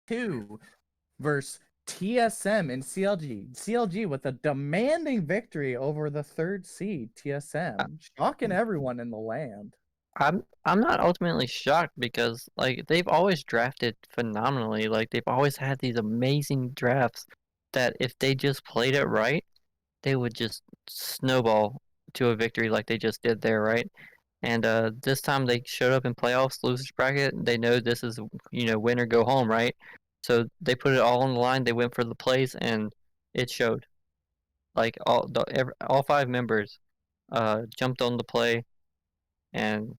2 versus TSM and CLG. CLG with a demanding victory over the 3rd seed, TSM, shocking everyone in the land. I'm not ultimately shocked because like they've always drafted phenomenally. Like they've always had these amazing drafts that if they just played it right, they would just snowball to a victory like they just did there, right? And this time they showed up in playoffs, losers bracket. They know this is win or go home, right? So they put it all on the line. They went for the plays, and it showed. Like all 5 members jumped on the play, and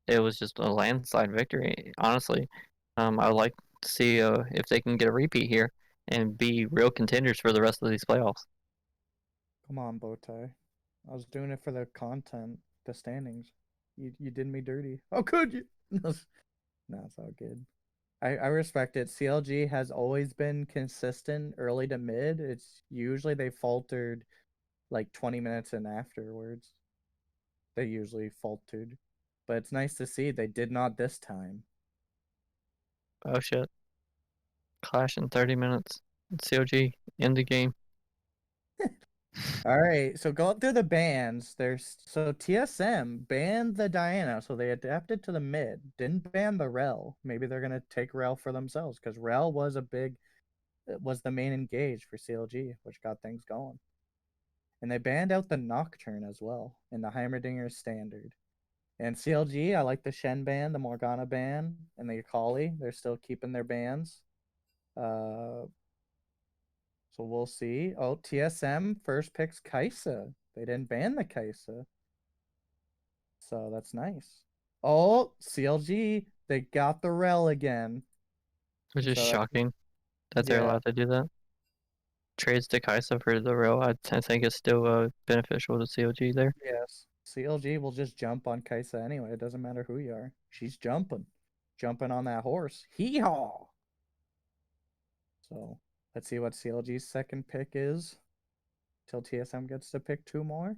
it was just a landslide victory. Honestly, I'd like to see if they can get a repeat here and be real contenders for the rest of these playoffs. Come on, Bowtie. I was doing it for the content, the standings. You did me dirty. How could you? No, it's all good. I respect it. CLG has always been consistent early to mid. It's usually they faltered like 20 minutes in afterwards. They usually faltered. But it's nice to see they did not this time. Oh shit. Clash in 30 minutes. CLG in the game. All right, so going through the bans, so TSM banned the Diana, so they adapted to the mid. Didn't ban the Rel. Maybe they're gonna take Rel for themselves because Rel was the main engage for CLG, which got things going. And they banned out the Nocturne as well in the Heimerdinger standard. And CLG, I like the Shen ban, the Morgana ban, and the Akali. They're still keeping their bans. So we'll see. Oh, TSM first picks Kaisa. They didn't ban the Kaisa. So that's nice. Oh, CLG, they got the Rel again. Which is So shocking that they're allowed to do that. Trades to Kaisa for the Rel, I think is still beneficial to CLG there. Yes. CLG will just jump on Kaisa anyway. It doesn't matter who you are. She's jumping. Jumping on that horse. Hee-haw! So let's see what CLG's second pick is. Till TSM gets to pick 2 more.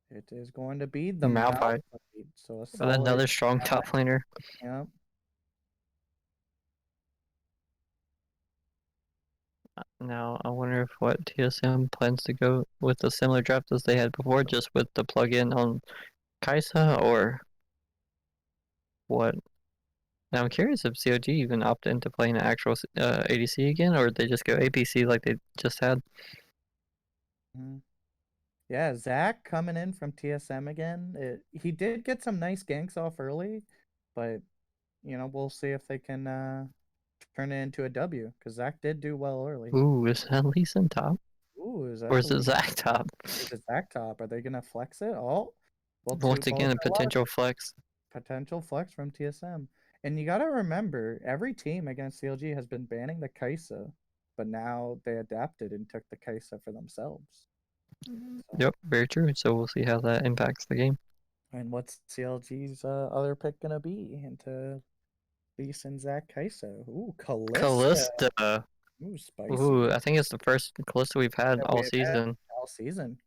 It is going to be the Malphite. So a solid, another strong top laner. Yep. Now I wonder if what TSM plans to go with a similar draft as they had before, just with the plug-in on Kaisa, or what? Now I'm curious if COG even opt into playing an actual ADC again, or they just go APC like they just had. Mm-hmm. Yeah, Zach coming in from TSM again. He did get some nice ganks off early, but we'll see if they can turn it into a W because Zach did do well early. Ooh, is that Lee Sin top? Ooh, is that or is it Zach top? Is it Zach top? Are they gonna flex it? Oh, well, Once again, a potential flex. Potential flex from TSM. And you gotta remember, every team against CLG has been banning the Kaisa, but now they adapted and took the Kaisa for themselves. So. Yep, very true. So we'll see how that impacts the game. And what's CLG's other pick gonna be into Lee Sin, Zach, Kaisa? Ooh, Callista. Ooh, spicy. Ooh, I think it's the first Callista we've had all season.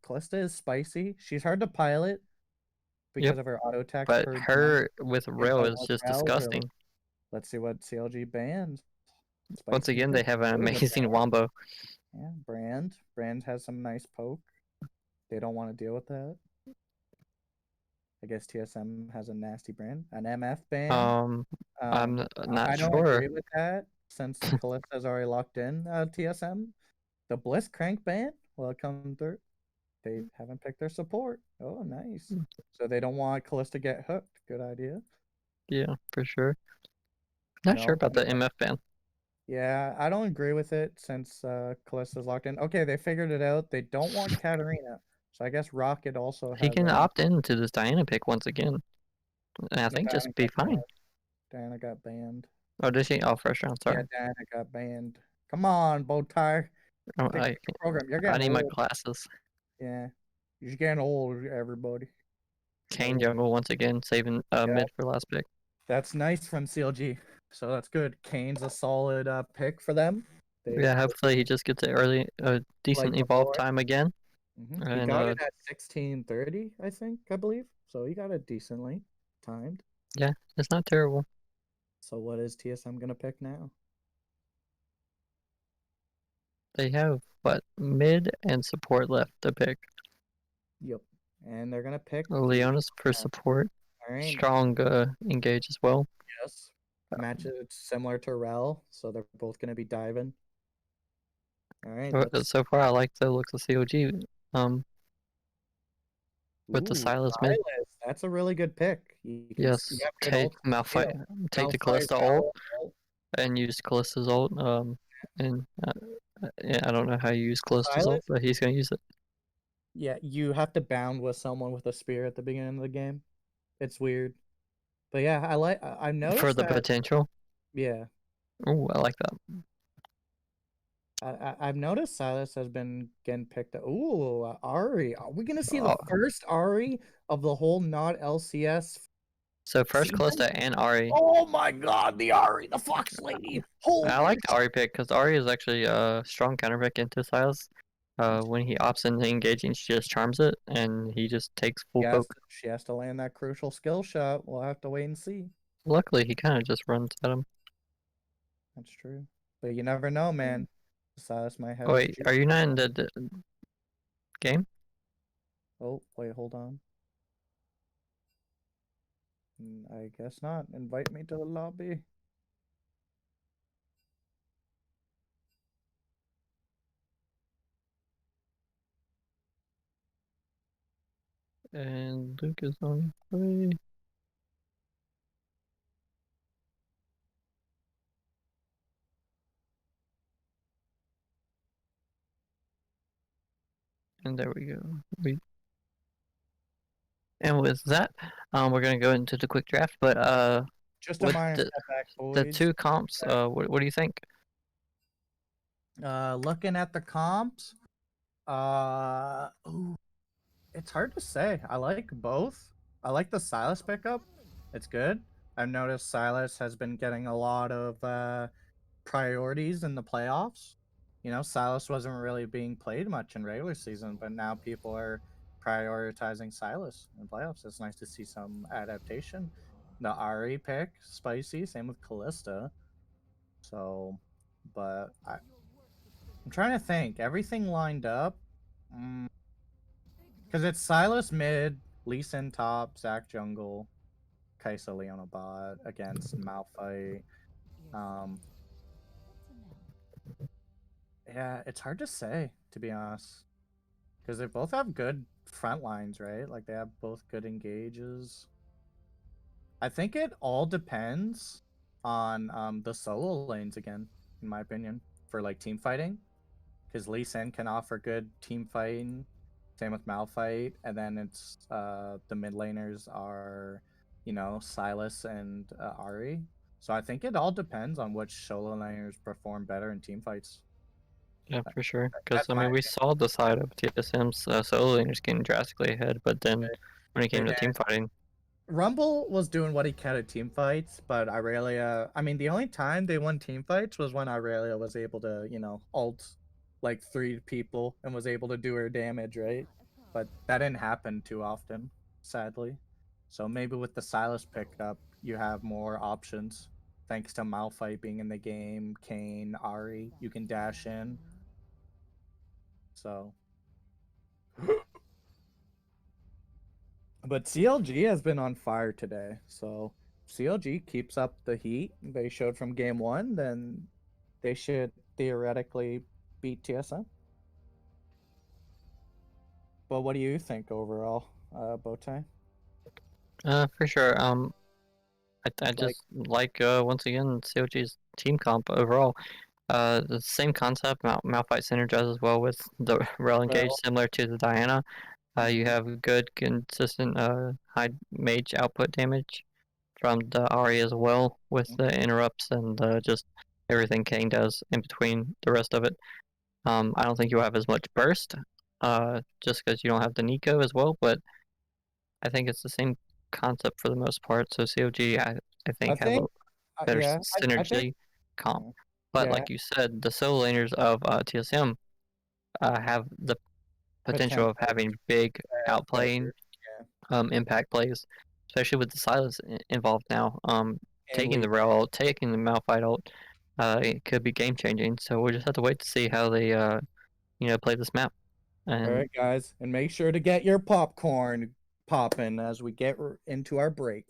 Callista is spicy. She's hard to pilot because of her auto attack. But her with Rail is just disgusting. Let's see what CLG bans. Once again, they have an amazing wombo. Yeah, Brand has some nice poke. They don't want to deal with that. I guess TSM has a nasty brand, an MF ban. I'm not I don't sure. agree with that since Callista's already locked in TSM. The Bliss Crank ban will come through. They haven't picked their support. Oh, nice. So they don't want Callista to get hooked. Good idea. Yeah, for sure. Not sure about the MF ban. Yeah, I don't agree with it since Callista's locked in. Okay, they figured it out. They don't want Katarina. So I guess Rocket also has. He can opt into this Diana pick once again. And I think just be fine. Diana got banned. Oh, did she? Oh, first round, sorry. Yeah, Diana got banned. Come on, Bowtie. Oh, program. You're getting I need old. my glasses. Yeah. You're getting old, everybody. Kane jungle once again, saving mid for last pick. That's nice from CLG. So that's good. Kane's a solid pick for them. Yeah, hopefully he just gets an early, decent evolve time again. He got it at 16:30, I believe. So he got it decently timed. Yeah, it's not terrible. So what is TSM gonna pick now? They have what, mid and support left to pick. Yep. And they're gonna pick Leonis for support. All right. Strong engage as well. Yes. Matches similar to Rel, so they're both gonna be diving. All right. So far, I like the looks of CLG. With the Silas mid. That's a really good pick. Yes, take Malphite, take the Callista ult, and use Callista's ult. And yeah, I don't know how you use Callista's ult, but he's gonna use it. Yeah, you have to bound with someone with a spear at the beginning of the game. It's weird, but yeah, I noticed for the potential. Yeah. Oh, I like that. I've noticed Silas has been getting picked up. Ooh, Ari. Are we gonna see the first Ari of the whole not LCS? So first Callista and Ari. Oh my god, the Ari, the Fox Lady. Holy I like the Ari pick because Ari is actually a strong counter pick into Silas. When he opts into engaging, she just charms it, and he just takes full poke. She has to land that crucial skill shot. We'll have to wait and see. Luckily, he kind of just runs at him. That's true. But you never know, man. Silas might have. Oh, wait, are you not in the game? Oh, wait, hold on. I guess not. Invite me to the lobby. And Luke is on his way. And there we go. And with that, we're gonna go into the quick draft. But just a minor step back, boys. The two comps. What do you think? Looking at the comps, it's hard to say. I like both. I like the Silas pickup. It's good. I've noticed Silas has been getting a lot of priorities in the playoffs. You know, Silas wasn't really being played much in regular season, but now people are prioritizing Silas in playoffs. It's nice to see some adaptation. The Ari pick, spicy. Same with Callista. So, but I'm trying to think. Everything lined up. Because it's Silas mid, Lee Sin top, Zach jungle, Kaisa Leona bot against Malphite. Yeah, it's hard to say, to be honest. Because they both have good front lines, right? Like, they have both good engages. I think it all depends on the solo lanes again, in my opinion, for, like, team fighting. Because Lee Sin can offer good team fighting. Same with Malphite. And then it's the mid laners are, you know, Silas and Ari. So I think it all depends on which solo laners perform better in team fights. Yeah, for sure. Because I mean, we saw the side of TSM's solo laners getting drastically ahead, but then when it came to team fighting, Rumble was doing what he can at team fights, but Irelia, I mean, the only time they won team fights was when Irelia was able to, you know, ult like 3 people and was able to do her damage, right? But that didn't happen too often, sadly. So maybe with the Silas pickup, you have more options. Thanks to Malphite being in the game, Kane, Ari, you can dash in. So but CLG has been on fire today. So CLG keeps up the heat they showed from game 1, then they should theoretically beat TSM. But what do you think overall, Bowtie? For sure. I just like once again CLG's team comp overall. The same concept. Malphite synergizes well with the Rel engage, similar to the Diana. You have good, consistent high mage output damage from the Ari as well, with the interrupts and just everything Kane does in between the rest of it. I don't think you'll have as much burst, just because you don't have the Nico as well, but I think it's the same concept for the most part. So CLG, I think have a better synergy comp. But like you said, the solo laners of TSM have the potential of having big outplaying impact plays, especially with the Silas involved now. taking the rail ult, taking the Malphite ult, it could be game changing. So we'll just have to wait to see how they play this map. And... All right, guys, and make sure to get your popcorn popping as we get into our break.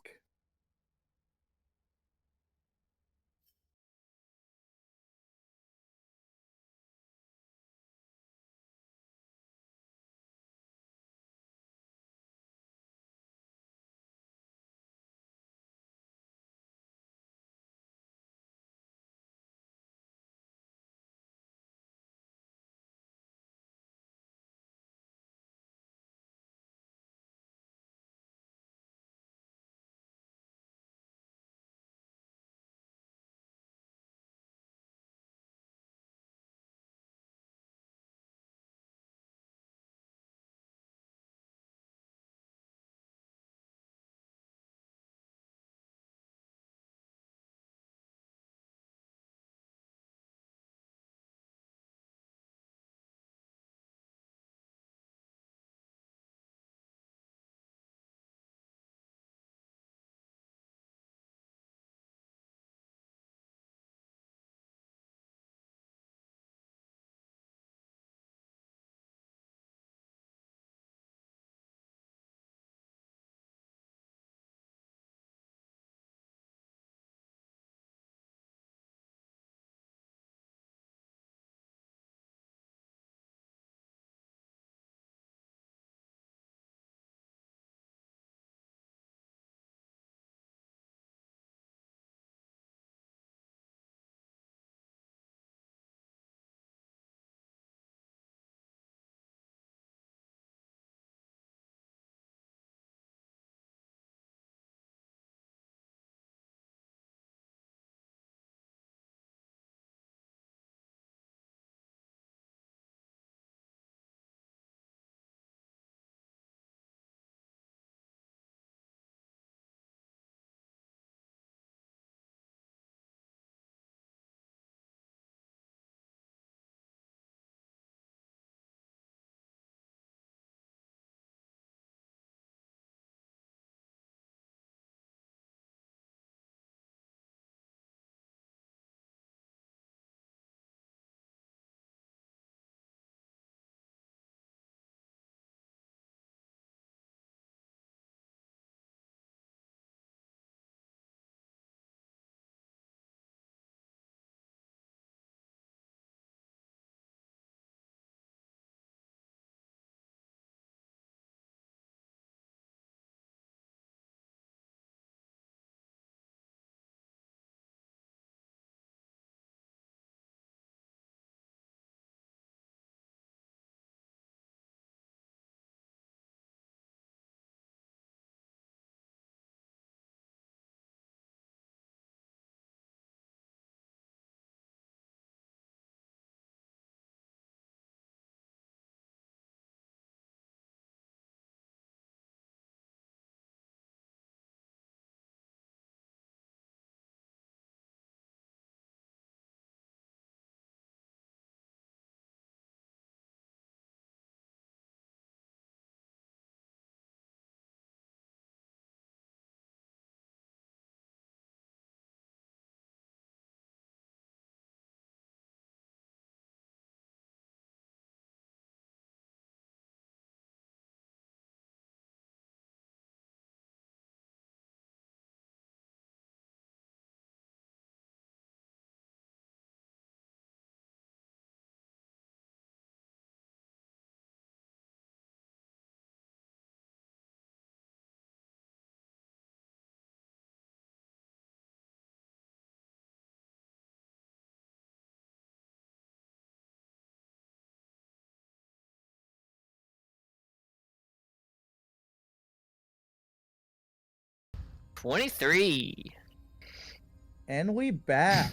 And we back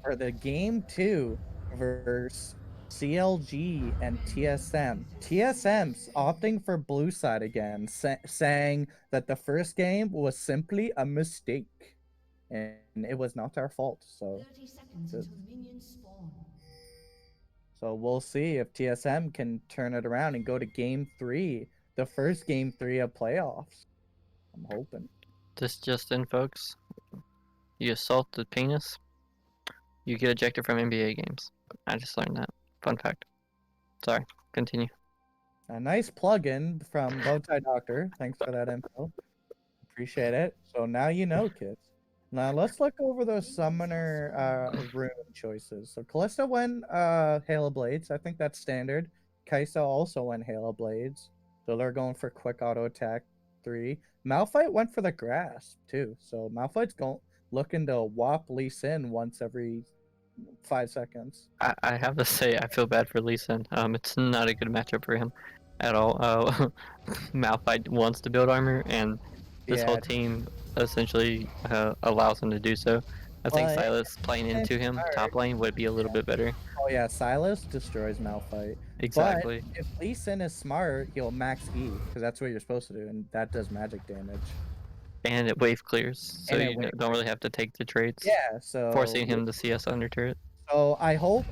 for the game 2 versus CLG and TSM. TSM's opting for blue side again, saying that the first game was simply a mistake and it was not our fault. So 30 seconds until minions spawn. So we'll see if TSM can turn it around and go to game 3, the first game 3 of playoffs. I'm hoping. This just in, folks. you assault the penis, you get ejected from NBA games. I just learned that. Fun fact. Sorry, continue. A nice plug-in from Bowtie Doctor. Thanks for that info. Appreciate it. So now you know, kids. Now let's look over those summoner rune choices. So Callista went Halo Blades. I think that's standard. Kaisa also went Halo Blades. So they're going for quick auto attack 3. Malphite went for the grasp too. So Malphite's looking to whop Lee Sin once every 5 seconds. I have to say, I feel bad for Lee Sin. It's not a good matchup for him at all. Malphite wants to build armor, and this whole team essentially allows him to do so. I think Silas playing into him top lane would be a little bit better. Oh yeah, Silas destroys Malphite. Exactly. But if Lee Sin is smart, he'll max E, because that's what you're supposed to do, and that does magic damage. And it wave clears, so you don't really have to take the trades. Yeah, so forcing him to CS under turret. So I hope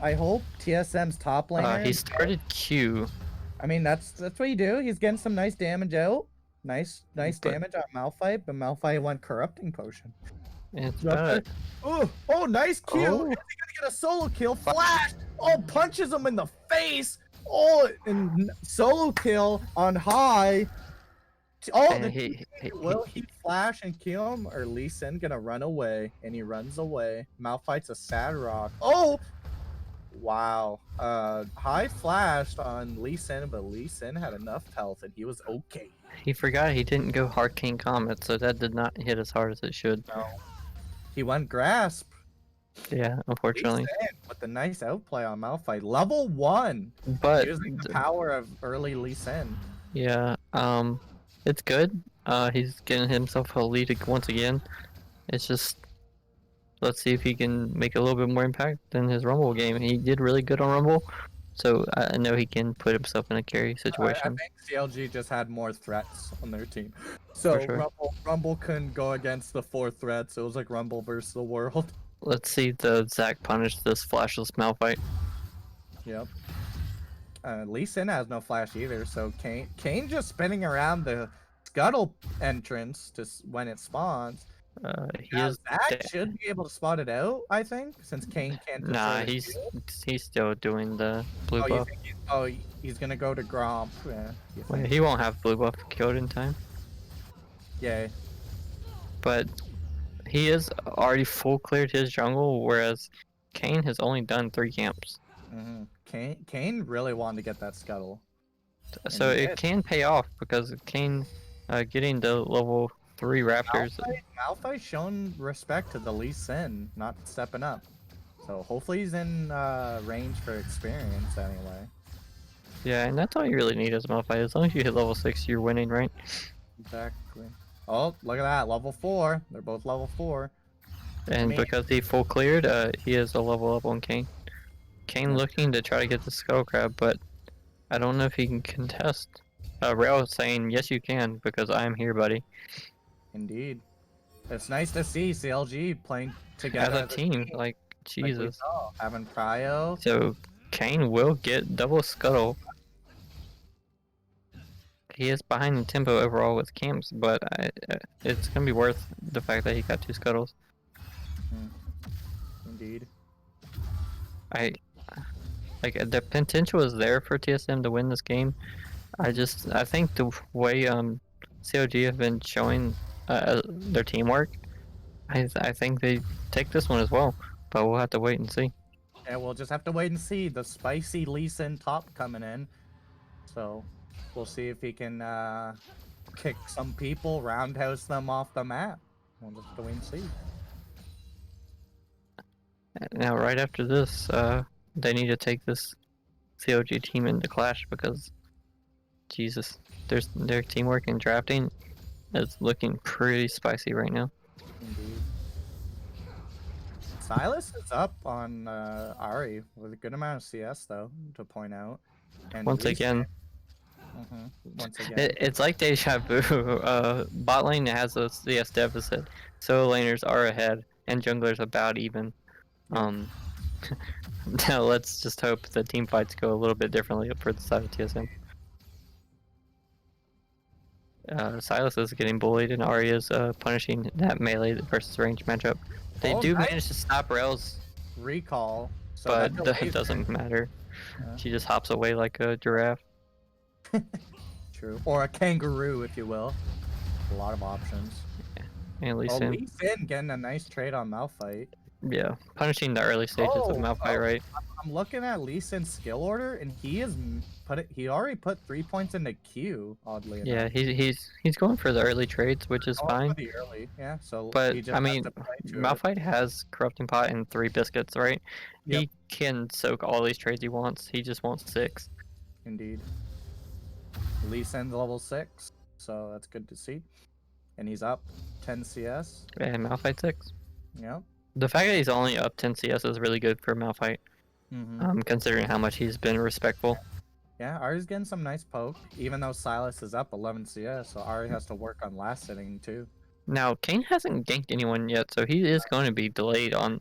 TSM's top laner. He started Q. I mean, that's what you do. He's getting some nice damage out. Nice damage on Malphite, but Malphite went corrupting potion. It's oh, nice kill. Oh. Is he gonna get a solo kill? Flash! Oh, punches him in the face. Oh, and solo kill on high. Oh, will he flash and kill him, or Lee Sin gonna run away? And he runs away. Malphite's a sad rock. Oh, wow. High flashed on Lee Sin, but Lee Sin had enough health, and he was okay. He forgot he didn't go Arcane Comet, so that did not hit as hard as it should. No. He went grasp. Yeah, unfortunately. With the nice outplay on Malphite, level 1. But using the power of early Lee Sin. Yeah, it's good. He's getting himself a lead once again. It's just, let's see if he can make a little bit more impact than his Rumble game. He did really good on Rumble, so I know he can put himself in a carry situation. I think CLG just had more threats on their team. So sure. Rumble couldn't go against the 4 threats. It was like Rumble versus the world. Let's see the Zac punish this flashless Malphite. Yep. Lee Sin has no flash either, so Kane just spinning around the scuttle entrance to when it spawns. Zac should be able to spot it out, I think, since Kane can't. Nah, he's still doing the blue buff. He's gonna go to Gromp. Yeah, he won't have blue buff killed in time. Yeah. But he is already full cleared his jungle, whereas Kane has only done 3 camps. Kane really wanted to get that scuttle. So it can pay off, because Kane getting the level 3 Raptors. Malphite's shown respect to the Lee Sin, not stepping up. So hopefully he's in range for experience anyway. Yeah, and that's all you really need as Malphite. As long as you hit level 6, you're winning, right? Exactly. Oh, look at that, level 4. They're both level 4. And because he full cleared, he is a level up on Kane. Kane looking to try to get the Skull Crab, but I don't know if he can contest. Rail is saying, yes you can, because I'm here, buddy. Indeed. It's nice to see CLG playing together as a team. Like, Jesus. Like having Prio. So, Kane will get double Scuttle. He is behind the tempo overall with camps, but it's going to be worth the fact that he got 2 Scuttles. Indeed. Like, the potential is there for TSM to win this game. I think the way CLG have been showing their teamwork, I think they take this one as well, but we'll have to wait and see. Yeah, we'll just have to wait and see. The spicy Lee Sin top coming in, so we'll see if he can kick some people, roundhouse them off the map. We'll just have to wait and see. Now, right after this, they need to take this CLG team into Clash, because Jesus, their teamwork and drafting is looking pretty spicy right now. Indeed. Silas is up on Ari with a good amount of CS, though, to point out. And once again, it's like deja vu. Bot lane has a CS deficit, solo laners are ahead, and junglers about even. Now let's just hope the team fights go a little bit differently for the side of TSM. Silas is getting bullied, and Arya's punishing that melee versus range matchup. They do manage to stop rails. Recall. So But that doesn't matter. Yeah. She just hops away like a giraffe. True. Or a kangaroo, if you will. A lot of options. Yeah. And Lee Sin. Lee Sin getting a nice trade on Malphite. Yeah, punishing the early stages of Malphite, right? I'm looking at Lee Sin's skill order, and he already put 3 points into Q. Oddly enough. Yeah, he's going for the early trades, which is fine. For the early, yeah. So, but I mean, Malphite has Corrupting Pot and 3 biscuits, right? Yep. He can soak all these trades he wants. He just wants 6. Indeed. Lee Sin's level 6, so that's good to see. And he's up 10 CS. And Malphite 6. Yep. The fact that he's only up 10 CS is really good for Malphite. Considering how much he's been respectful. Yeah, Ari's getting some nice poke, even though Silas is up 11 CS, so Ari has to work on last sitting too. Now, Kane hasn't ganked anyone yet, so he is going to be delayed on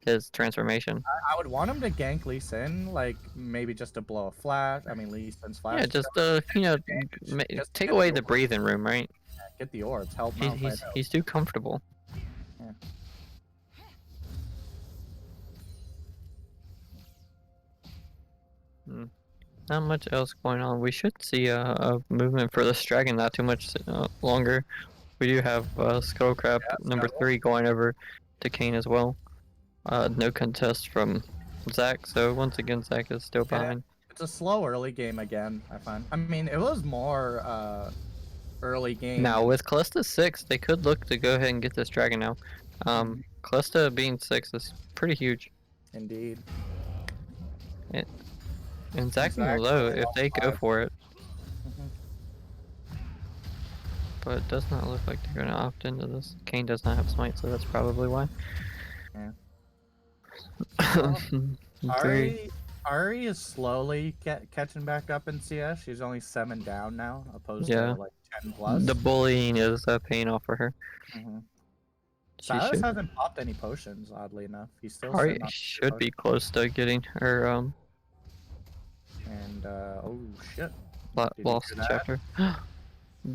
his transformation. I would want him to gank Lee Sin, like maybe just to blow a flash. I mean, Lee Sin's flash. Yeah, just you know, take away the breathing room, right? Yeah, get the orbs, help. He's too comfortable. Yeah. Not much else going on. We should see a movement for this dragon not too much longer. We do have Skullcrab number 3 going over to Kane as well. No contest from Zach, so once again Zach is still behind. It's a slow early game again, I find. I mean, it was more early game. Now with Callista 6, they could look to go ahead and get this dragon now. Callista being 6 is pretty huge. Indeed. And Zach being low if they go for it. But it does not look like they're going to opt into this. Kane does not have smite, so that's probably why. Yeah. Ari is slowly catching back up in CS. She's only 7 down now, opposed to like 10 plus. The bullying is paying off for her. Silas hasn't popped any potions, oddly enough. He's still. Ari should be close to getting her. And oh shit! Lost the chapter.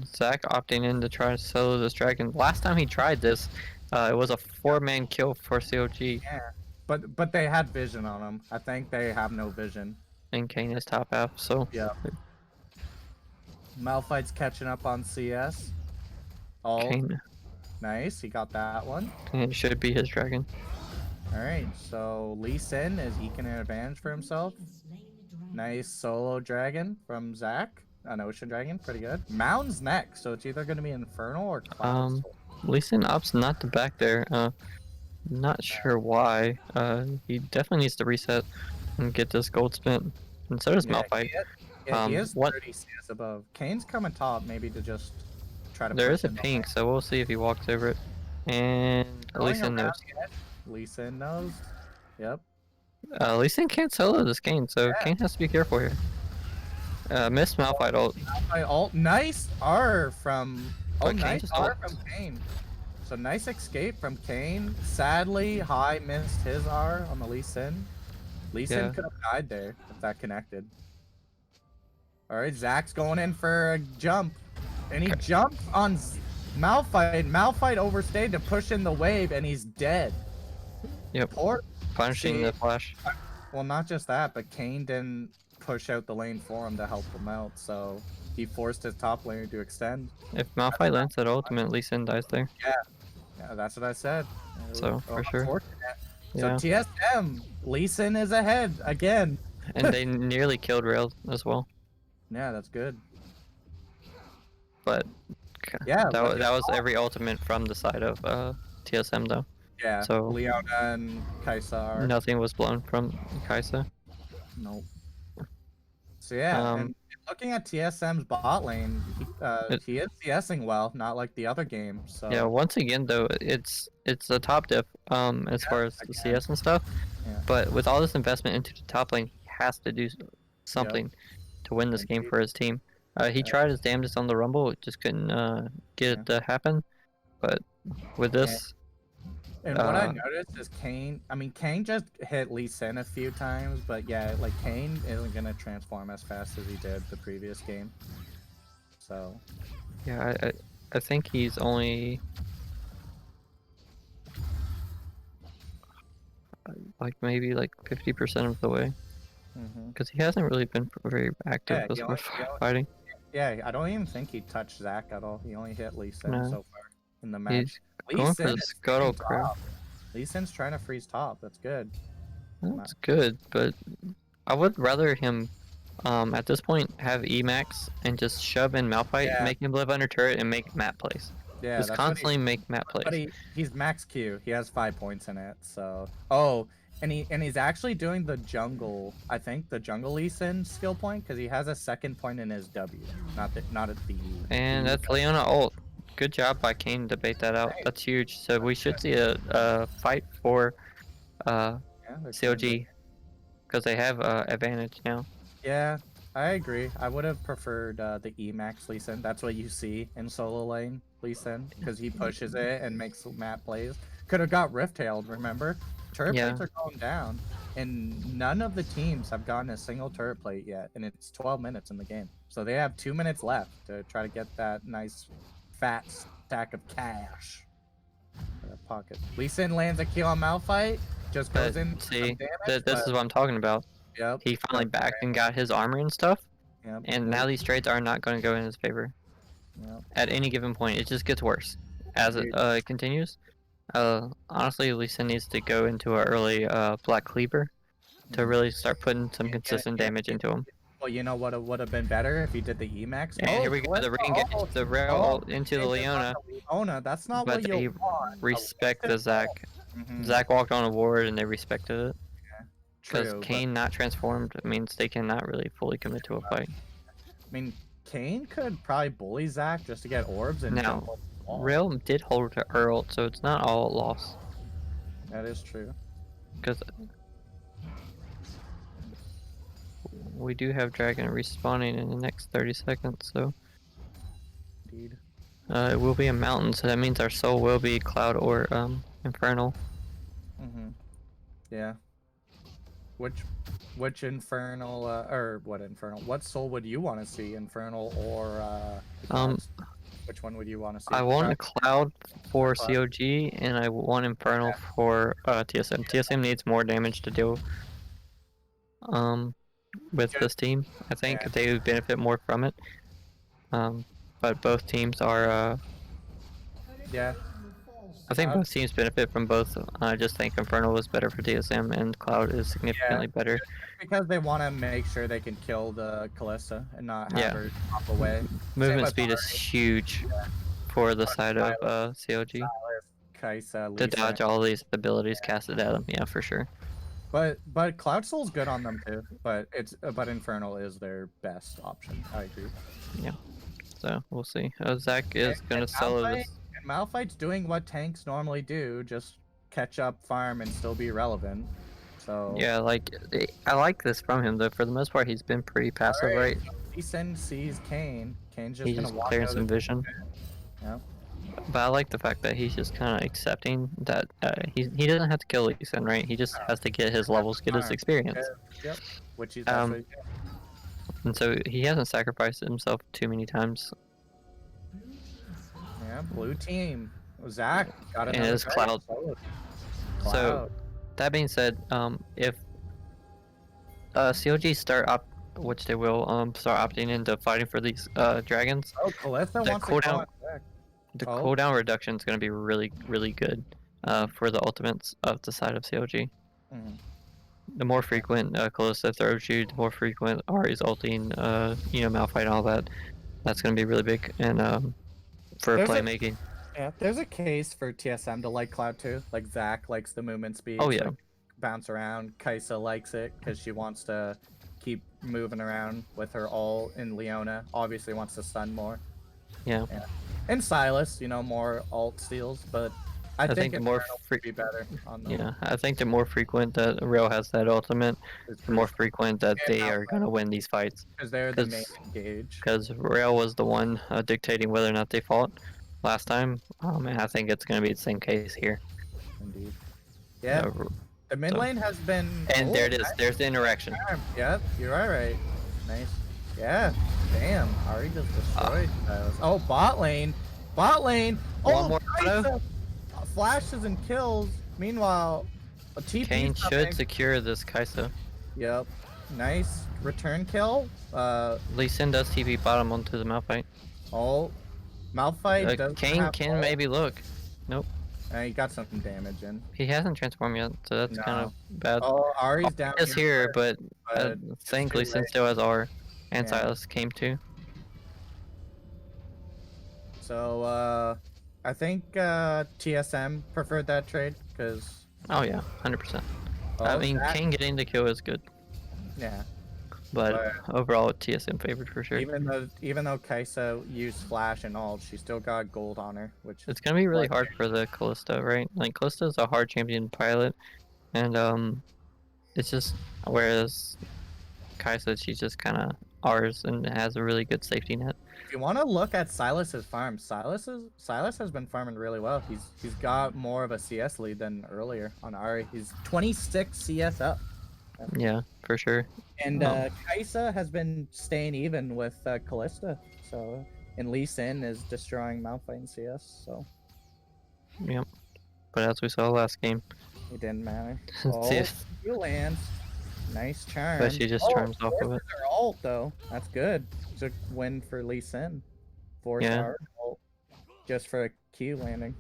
Zach opting in to try to solo this dragon. Last time he tried this, it was a 4-man kill for CLG. Yeah, but they had vision on him. I think they have no vision. And Kane is top half, so. Yeah. Malphite's catching up on CS. Oh, Kane. Nice, he got that one. And it should be his dragon. Alright, so Lee Sin is eking an advantage for himself. Nice solo dragon from Zach. An ocean dragon, pretty good. Mound's next, so it's either going to be Infernal or Cloud. Lee Sin opts not to back there. Not sure why. He definitely needs to reset and get this gold spent. And so does Malphite. He is 30 CS above. Kane's coming top, maybe to just try to. There is a pink, so we'll see if he walks over it. And Lee Sin knows. Lee Sin knows. Yep. Lee Sin can't solo this game, so Kane has to be careful here. Missed Malphite ult. Malphite ult. Nice R from. Oh, nice R from Kane. So nice escape from Kane. Sadly, High missed his R on the Lee Sin. Lee Sin could have died there if that connected. Alright, Zach's going in for a jump. And he jumped on Malphite. Malphite overstayed to push in the wave, and he's dead. Yep. Punishing the flash. Well, not just that, but Kane didn't push out the lane for him to help him out, so he forced his top laner to extend. If Malphite lands that ultimate, Lee Sin dies there. Yeah, that's what I said. So, for sure. So TSM, Lee Sin is ahead again. And they nearly killed Rail as well. Yeah, that's good. But that was every ultimate from the side of TSM though. Yeah, so Leona and Kaisa. Nothing was blown from Kaisa. Nope. So yeah, and looking at TSM's bot lane, he is CSing well, not like the other game. So yeah, once again though, it's a top diff as far as the CS and stuff. Yeah. But with all this investment into the top lane, he has to do something to win this game for his team. He tried his damnedest on the Rumble, it just couldn't get it to happen. But with this. And what I noticed is Kane just hit Lee Sin a few times, but yeah, like Kane isn't gonna transform as fast as he did the previous game. So yeah, I think he's only like maybe like 50% of the way, because he hasn't really been very active as far as fighting. Yeah, I don't even think he touched Zach at all. He only hit Lee Sin so far in the match. He's going for the scuttle crap. Lee Sin's trying to freeze top. That's good. That's good, but I would rather him at this point have Emax and just shove in Malphite, make him live under turret, and make map plays. Yeah, just constantly make map plays. But he's max Q. He has 5 points in it. So and he's actually doing the jungle. I think the jungle Lee Sin skill point because he has a 2nd point in his W, not at the E. And that's Leona ult. Good job by Kane to bait that out. That's huge. So we should see a fight for CLG because they have advantage now. Yeah, I agree. I would have preferred the Emax Lee Sin. That's what you see in solo lane Lee Sin because he pushes it and makes map plays. Could have got Rift-tailed, remember? Turret plates are going down, and none of the teams have gotten a single turret plate yet, and it's 12 minutes in the game. So they have 2 minutes left to try to get that nice fat stack of cash in their pocket. Lee Sin lands a kill on Malphite, just goes in. See, this is what I'm talking about. Yep. He finally backed and got his armor and stuff, and now these trades are not going to go in his favor. At any given point, it just gets worse as it continues. Honestly, Lee Sin needs to go into an early Black Cleaver to really start putting some consistent damage into him. Well, you know what would have been better if he did the Emax. And here we go, the re-engage, the rail into the Leona. That's not what you want. Respect the Zach. Zach walked on a ward and they respected it. Because Kane not transformed means they cannot really fully commit to a fight. I mean, Kane could probably bully Zach just to get orbs and now, Rail did hold to Earl, so it's not all loss. That is true. Because we do have Dragon respawning in the next 30 seconds, so... Indeed. It will be a mountain, so that means our soul will be Cloud or Infernal. Yeah. Which Infernal, or what Infernal? What soul would you want to see, Infernal or which one would you want to see? I want a Cloud for COG, and I want Infernal for TSM. TSM needs more damage to deal with this team. I think they would benefit more from it. But both teams are I think both teams benefit from both. I just think Infernal is better for TSM and Cloud is significantly better. Because they want to make sure they can kill the Kalista and not have her hop away. Movement speed is huge for the side of CLG. Kaisa, to dodge all these abilities casted at them, for sure. But Cloud Soul's good on them too. But Infernal is their best option. I agree. Yeah. So we'll see. Zach is gonna solo this. Malphite's doing what tanks normally do, just catch up, farm, and still be relevant. So yeah, like I like this from him though. For the most part, he's been pretty passive, right? He sees Kane. Kane's just he's gonna just clearing some vision. Yeah. But I like the fact that he's just kind of accepting that he doesn't have to kill Lee Sin, right? He just has to get his levels, get his experience. Yep. Which he's and so he hasn't sacrificed himself too many times. Yeah, blue team. Zach got another. And it is Cloud. So, that being said, if CLG start which they will, start opting into fighting for these dragons, Kalista wants to go the cooldown reduction is going to be really, really good for the ultimates of the side of CLG. The more frequent Kalista throws you, the more frequent Ari's ulting, Malphite and all that. That's going to be really big. And for playmaking. There's a case for TSM to like Cloud too. Like Zach likes the movement speed. Oh yeah. Like, bounce around. Kaisa likes it because she wants to keep moving around with her ult. And Leona obviously wants to stun more. Yeah. And Silas, more ult steals, but I think the more be better on them. Yeah, I think the more frequent that Rail has that ultimate, the more frequent that they are gonna win these fights. Because they're the main engage. Because Rail was the one dictating whether or not they fought last time, and I think it's gonna be the same case here. Indeed. Yeah. The mid lane has been. And there it is. There's the interaction. Yep, you're right. Nice. Yeah. Damn, Ari just destroyed Silas. Oh, bot lane. Bot lane. One more Kaisa flashes and kills. Meanwhile, a TP Kane should secure this Kaisa. Yep. Nice return kill. Lee Sin does TP bottom onto the Malphite. Oh, Malphite does. Kane can maybe look. Nope. He got some damage in. He hasn't transformed yet, so that's kind of bad. Oh, Ari's down here, but I think Lee Sin still has R, and Silas came too. So, I think TSM preferred that trade because. Oh yeah, 100%. I mean, Kane getting the kill is good. Yeah. But overall, TSM favored for sure. Even though Kaisa used flash and all, she still got gold on her, which it's gonna be really hard for the Kalista, right? Like Kalista is a hard champion pilot, and it's just whereas Kaisa, she's just kind of ours and has a really good safety net. If you want to look at Silas's farm, Silas has been farming really well. He's got more of a CS lead than earlier on Ari. He's 26 CS up. Yeah, for sure. And Kaisa has been staying even with Kalista, so and Lee Sin is destroying Malphite in CS. So. Yep. But as we saw last game, it didn't matter. Q lands. Nice charm. But she just charms off of it. Her ult though. That's good. It's a win for Lee Sin. 4-star ult just for a Q landing.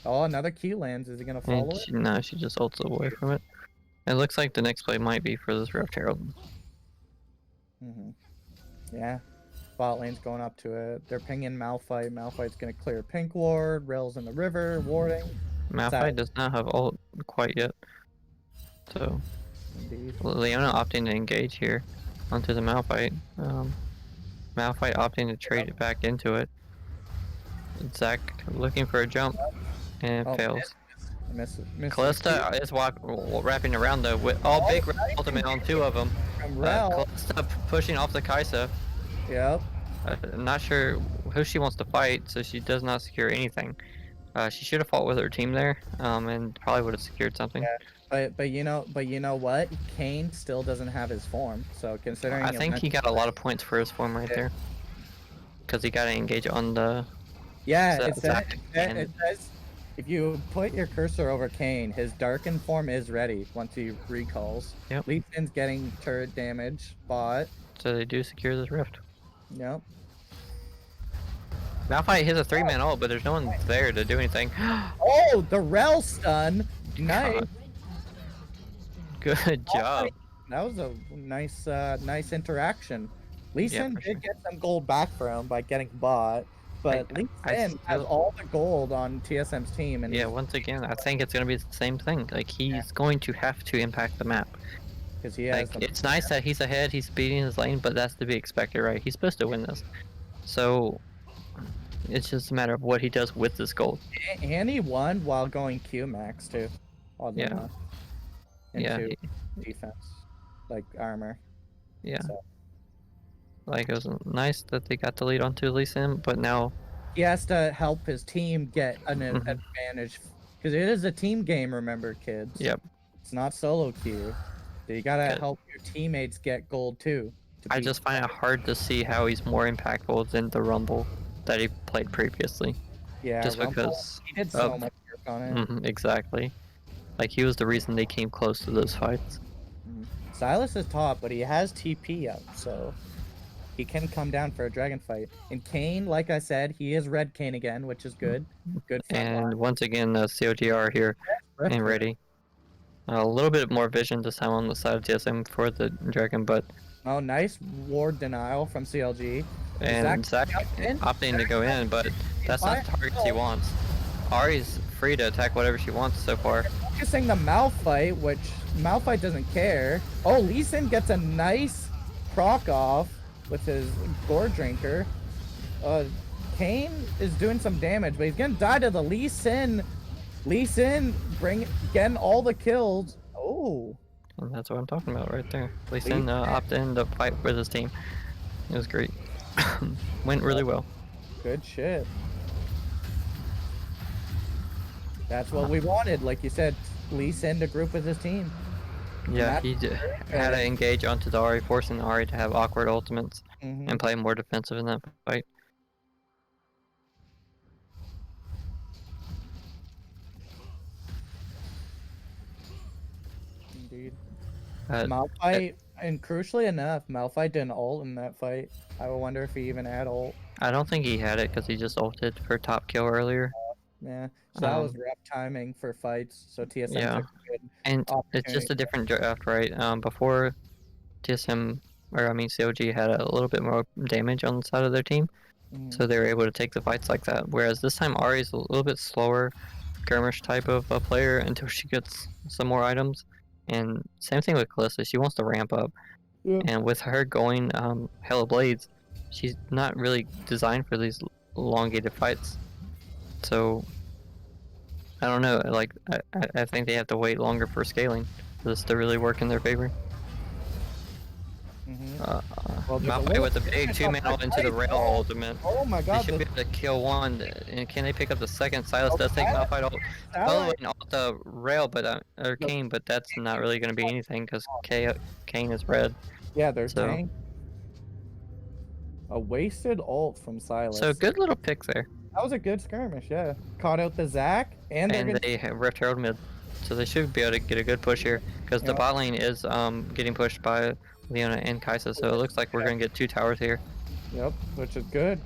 Oh, another Q lands. Is he gonna follow it? No, she just ults away from it. It looks like the next play might be for this Rift Herald. Yeah. Bot lane's going up to it. They're pinging Malphite. Malphite's gonna clear pink ward. Rails in the river. Warding. Malphite does not have ult quite yet. So. Indeed. Leona opting to engage here onto the Malphite. Malphite opting to trade it back into it. Zach looking for a jump and fails. Kalista is wrapping around though with all big ultimate on two of them. Kalista pushing off the Kaisa. Yep. I'm not sure who she wants to fight, so she does not secure anything. She should have fought with her team there, and probably would have secured something. Yeah. But you know what? Kane still doesn't have his form, so considering. I think he got a lot of points for his form right there, because he got to engage on the. Yeah, it says if you put your cursor over Kane, his darkened form is ready once he recalls. Yep. Lee Sin's getting turret damage, bot. So they do secure this rift. Yep. Malphite hits a 3-man ult, but there's no one there to do anything. Oh, the rel stun! Nice. Good job. That was a nice interaction. Lee Sin did get some gold back for him by getting bot, but Lee Sin has all the gold on TSM's team. And once again, I think it's gonna be the same thing. Like he's going to have to impact the map. Because he has. It's nice that he's ahead, he's beating his lane, but that's to be expected, right? He's supposed to win this. So it's just a matter of what he does with this gold. And he won while going Q max too. Into defense, like armor. Yeah. So. Like it was nice that they got the lead onto Lee Sin, but now he has to help his team get an advantage because it is a team game. Remember, kids. Yep. It's not solo queue. So you gotta help your teammates get gold too. I just find it hard to see how he's more impactful than the Rumble that he played previously. Yeah. Just Rumble, because he did so much work on it. Exactly. Like he was the reason they came close to those fights. Silas is top, but he has TP up, so he can come down for a dragon fight. And Kane, like I said, he is red Kane again, which is good. Good. And once again, COGR here and ready. A little bit more vision this time on the side of TSM for the dragon, but. Oh, nice ward denial from CLG. And Zach opting to go in, but that's not the target he wants. Ari's free to attack whatever she wants so far. Focusing the Malphite, which Malphite doesn't care. Oh, Lee Sin gets a nice proc off with his gore drinker. Kane is doing some damage, but he's gonna die to the Lee Sin. Lee Sin getting all the kills. Oh. And that's what I'm talking about right there. Lee Sin opted in to fight with his team. It was great. Went really well. Good shit. That's what we wanted. Like you said, Lee Sin to group with his team. Yeah, he had to engage onto the Ari, forcing Ari to have awkward ultimates. and play more defensive in that fight. Indeed. Malphite, and crucially enough, Malphite didn't ult in that fight. I wonder if he even had ult. I don't think he had it because he just ulted for top kill earlier. Yeah, so that was rep timing for fights. So TSM took a good and it's just a different draft, right? Before TSM, or I mean CLG, had a little bit more damage on the side of their team, so they were able to take the fights like that. Whereas this time Ari's a little bit slower, skirmish type of a player until she gets some more items. And same thing with Kalista, she wants to ramp up. Yep. And with her going Hella Blades, she's not really designed for these elongated fights. So I don't know, like I think they have to wait longer for scaling for this to really work in their favor. Malphite with the big 2-man ult into the rail ultimate. Oh my god. They should be able to kill one. And can they pick up the second? Silas does take Malphite ult. Oh, and ult the rail, but or Kane, but that's not really going to be anything because Kane is red. Yeah, they're tank. A wasted ult from Silas. So good little pick there. That was a good skirmish, yeah. Caught out the Zac, and they have Rift Herald mid. So they should be able to get a good push here because the bot lane is getting pushed by Leona and Kaisa, so it looks like we're going to get 2 towers here. Yep, which is good.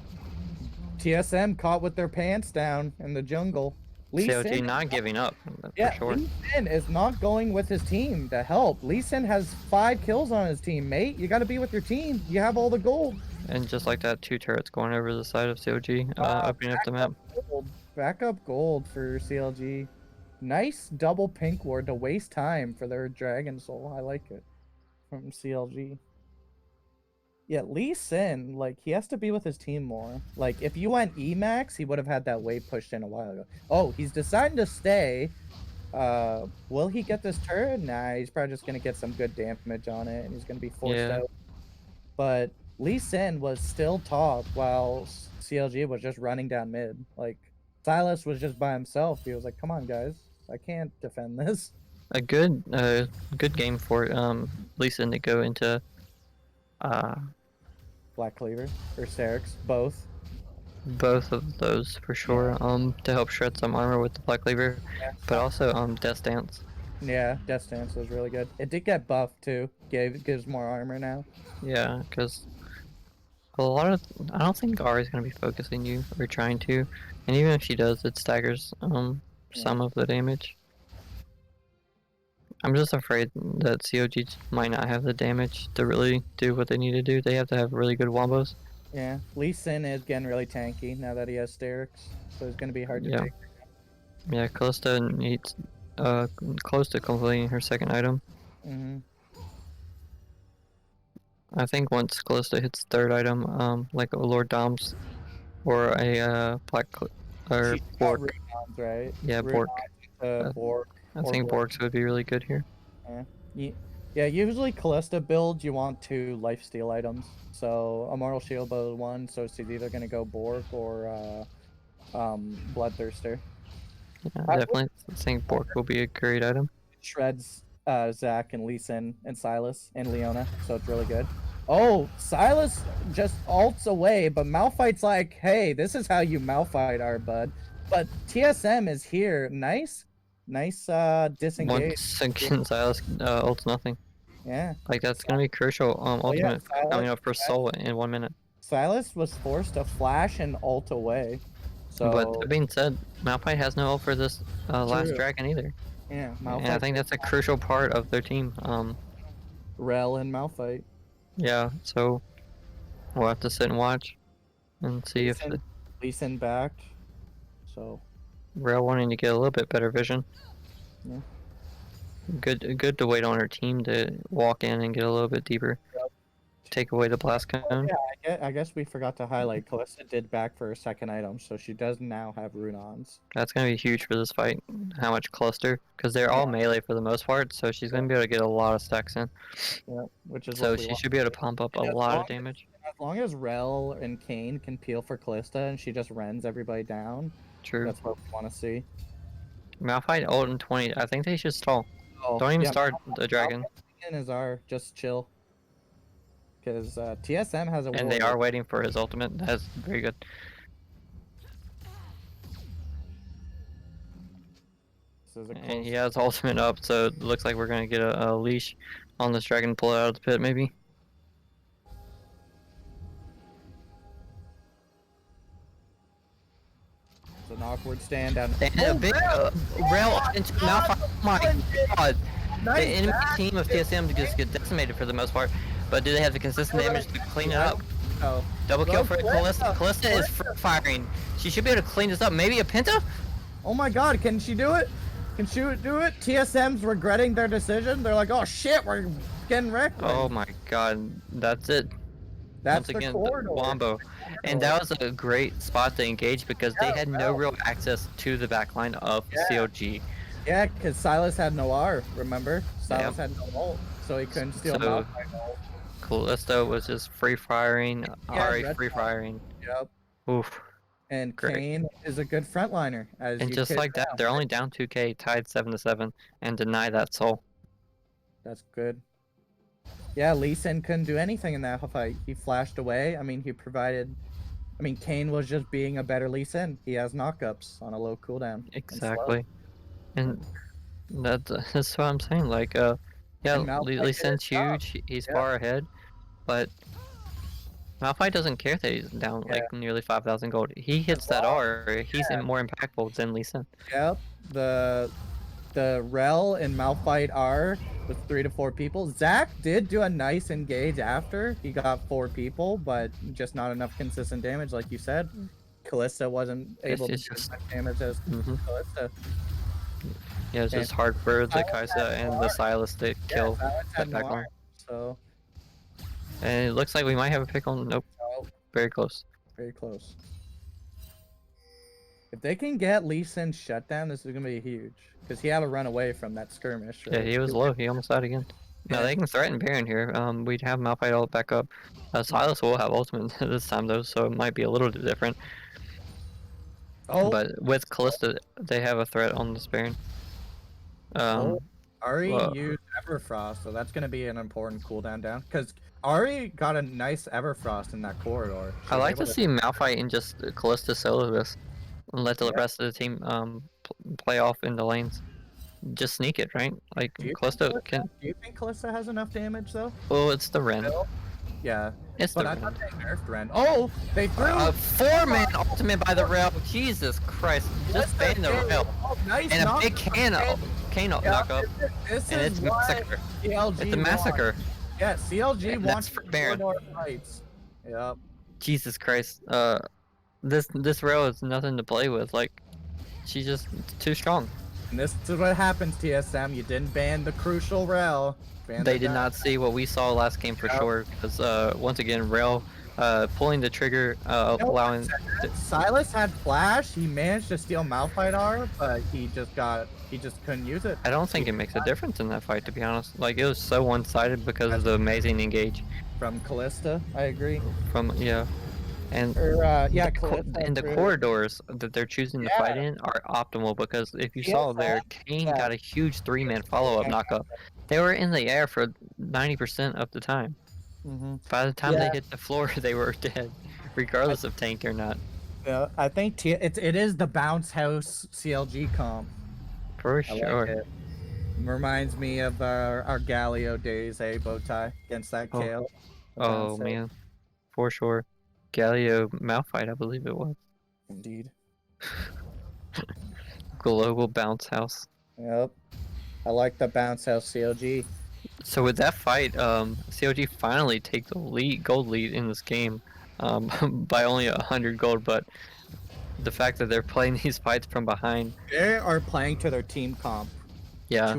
TSM caught with their pants down in the jungle. CLG not giving up, for sure. Lee Sin is not going with his team to help. Lee Sin has 5 kills on his team, mate. You got to be with your team. You have all the gold. And just like that, 2 turrets going over the side of CLG, opening up the map. Backup gold for CLG. Nice double pink ward to waste time for their Dragon Soul. I like it. From CLG. Yeah, Lee Sin, like, he has to be with his team more. Like, if you went Emax, he would have had that wave pushed in a while ago. Oh, he's deciding to stay. Will he get this turret? Nah, he's probably just going to get some good damage on it, and he's going to be forced out. But Lee Sin was still top while CLG was just running down mid. Like, Silas was just by himself. He was like, come on, guys. I can't defend this. A good game for Lee Sin to go into Black Cleaver or Serix, both of those for sure, to help shred some armor with the Black Cleaver, but also Death Dance. Yeah, Death Dance was really good. It did get buffed too. Gives more armor now. Yeah, because a lot of I don't think Ari's gonna be focusing you or trying to, and even if she does, it staggers some of the damage. I'm just afraid that COG might not have the damage to really do what they need to do. They have to have really good wombos. Yeah, Lee Sin is getting really tanky now that he has Sterix, so it's going to be hard to take. Yeah, Kalista needs close to completing her second item. I think once Kalista hits third item, like a Lord Dom's or a Black or Bork. Right? Yeah, Bork. Bork. I think Borks would be really good here. Yeah, usually Kalista builds, you want 2 lifesteal items. So Immortal Shield Bow is 1, so it's either going to go Bork or Bloodthirster. Yeah, definitely think Bork will be a great item. Shreds Zac and Lee Sin and Silas and Leona, so it's really good. Oh, Silas just ults away, but Malphite's like, hey, this is how you Malphite our bud. But TSM is here. Nice disengage. Once again, Silas ults nothing. Yeah. Like, that's going to be crucial. Ultimate coming up for Soul in 1 minute. Silas was forced to flash and ult away. So... But that being said, Malphite has no ult for this last dragon either. Yeah, Malphite. And I think that's a crucial part of their team. Rel and Malphite. Yeah, so we'll have to sit and watch and see if Lee Sin backed. So Rel wanting to get a little bit better vision. Yeah. Good to wait on her team to walk in and get a little bit deeper. Yep. Take away the blast cone. Yeah, I guess we forgot to highlight Kalista did back for her second item, so she does now have rune-ons. That's going to be huge for this fight, how much cluster, because they're all melee for the most part, so she's going to be able to get a lot of stacks in. Yeah, which is so she should be able to pump up a lot of damage. As long as Rel and Kane can peel for Kalista and she just rends everybody down, that's what we want to see. Malphite ult in 20, I think they should stall. Don't even start the dragon. Is our just chill. because TSM has a. And they are waiting for his ultimate. That's very good. And he has ultimate up, so it looks like we're gonna get a leash on this dragon, pull it out of the pit, maybe. It's an awkward stand down. And a big rail into Malphite. Oh my god! The enemy team of TSM just get decimated for the most part, but do they have the consistent damage to clean it up? Oh. Double kill for Callista. Callista is firing. She should be able to clean this up. Maybe a Penta? Oh my god, can she do it? Can she do it? TSM's regretting their decision. They're like, oh shit, we're getting wrecked. Oh my god, that's it. That's Once again, the corridor. Wombo. And that was a great spot to engage because they had no real access to the backline of CLG. Yeah, because Silas had no R, remember? Silas had no ult, so he couldn't steal Malphite ult. Callisto was just free firing, Ari free firing. Yep. Oof. And Kane is a good frontliner. And just like that, they're only down 2k, tied 7-7, and deny that soul. That's good. Yeah, Lee Sin couldn't do anything in that fight. He flashed away. I mean, he provided... I mean, Kane was just being a better Lee Sin. He has knockups on a low cooldown. Exactly. And that's what I'm saying. Like, yeah, Lee Sin's huge. He's far ahead. But Malphite doesn't care that he's down like nearly 5,000 gold. He hits that R. He's more impactful than Lee Sin. Yep. The Rel in Malphite R with 3 to 4 people. Zach did do a nice engage after. He got 4 people, but just not enough consistent damage, like you said. Callista wasn't able to do as much damage as Callista. Yeah, it's just hard for the Kaisa and the Silas to kill that backline. So. And it looks like we might have a pick on. Nope. Very close. Very close. If they can get Lee Sin's shutdown, this is going to be huge. Because he had to run away from that skirmish. Right? Yeah, he was low. He almost died again. Now they can threaten Baron here. We'd have Malphite ult back up. Silas will have ultimate this time though, so it might be a little bit different. Oh. But with Callista, they have a threat on this Baron. Ari used Everfrost, so that's going to be an important cooldown down. Because Ari got a nice Everfrost in that corridor. I like to see Malphite and just Callista solo this. And let the rest of the team play off in the lanes. Just sneak it, right? Like, Callista can... Do you think Callista has enough damage, though? Well, it's the Ren. Yeah. But I thought they nerfed Ren. Oh! They threw... a 4-man ultimate by the rail. Jesus Christ. Just ban the rail. Oh, nice and a big Kane knock up. This and it's massacre. CLG it's a massacre. Yeah, CLG wants for Baron. Fights. Yep. Jesus Christ. This rail is nothing to play with. Like, she's just too strong. And this is what happens, TSM. You didn't ban the crucial rail. They did not see what we saw last game for sure. Because once again, rail pulling the trigger, allowing. Silas had flash. He managed to steal Malphite R, but he just couldn't use it. I don't think it makes a difference in that fight, to be honest. Like, it was so one-sided because of the amazing engage. From Callista, I agree. And the corridors that they're choosing to fight in are optimal because if you saw there, Kane got a huge 3-man follow-up knockup. They were in the air for 90% of the time. By the time they hit the floor, they were dead, regardless of tank or not. Yeah, I think it is the bounce house CLG comp. For sure. Like it. Reminds me of our Galio days, Bowtie against that Kale. Oh man, for sure. Galio Malphite, I believe it was. Indeed. Global bounce house. Yep. I like the bounce house CLG. So with that fight, CLG finally take the gold lead in this game by only 100 gold, but the fact that they're playing these fights from behind. They are playing to their team comp. Yeah,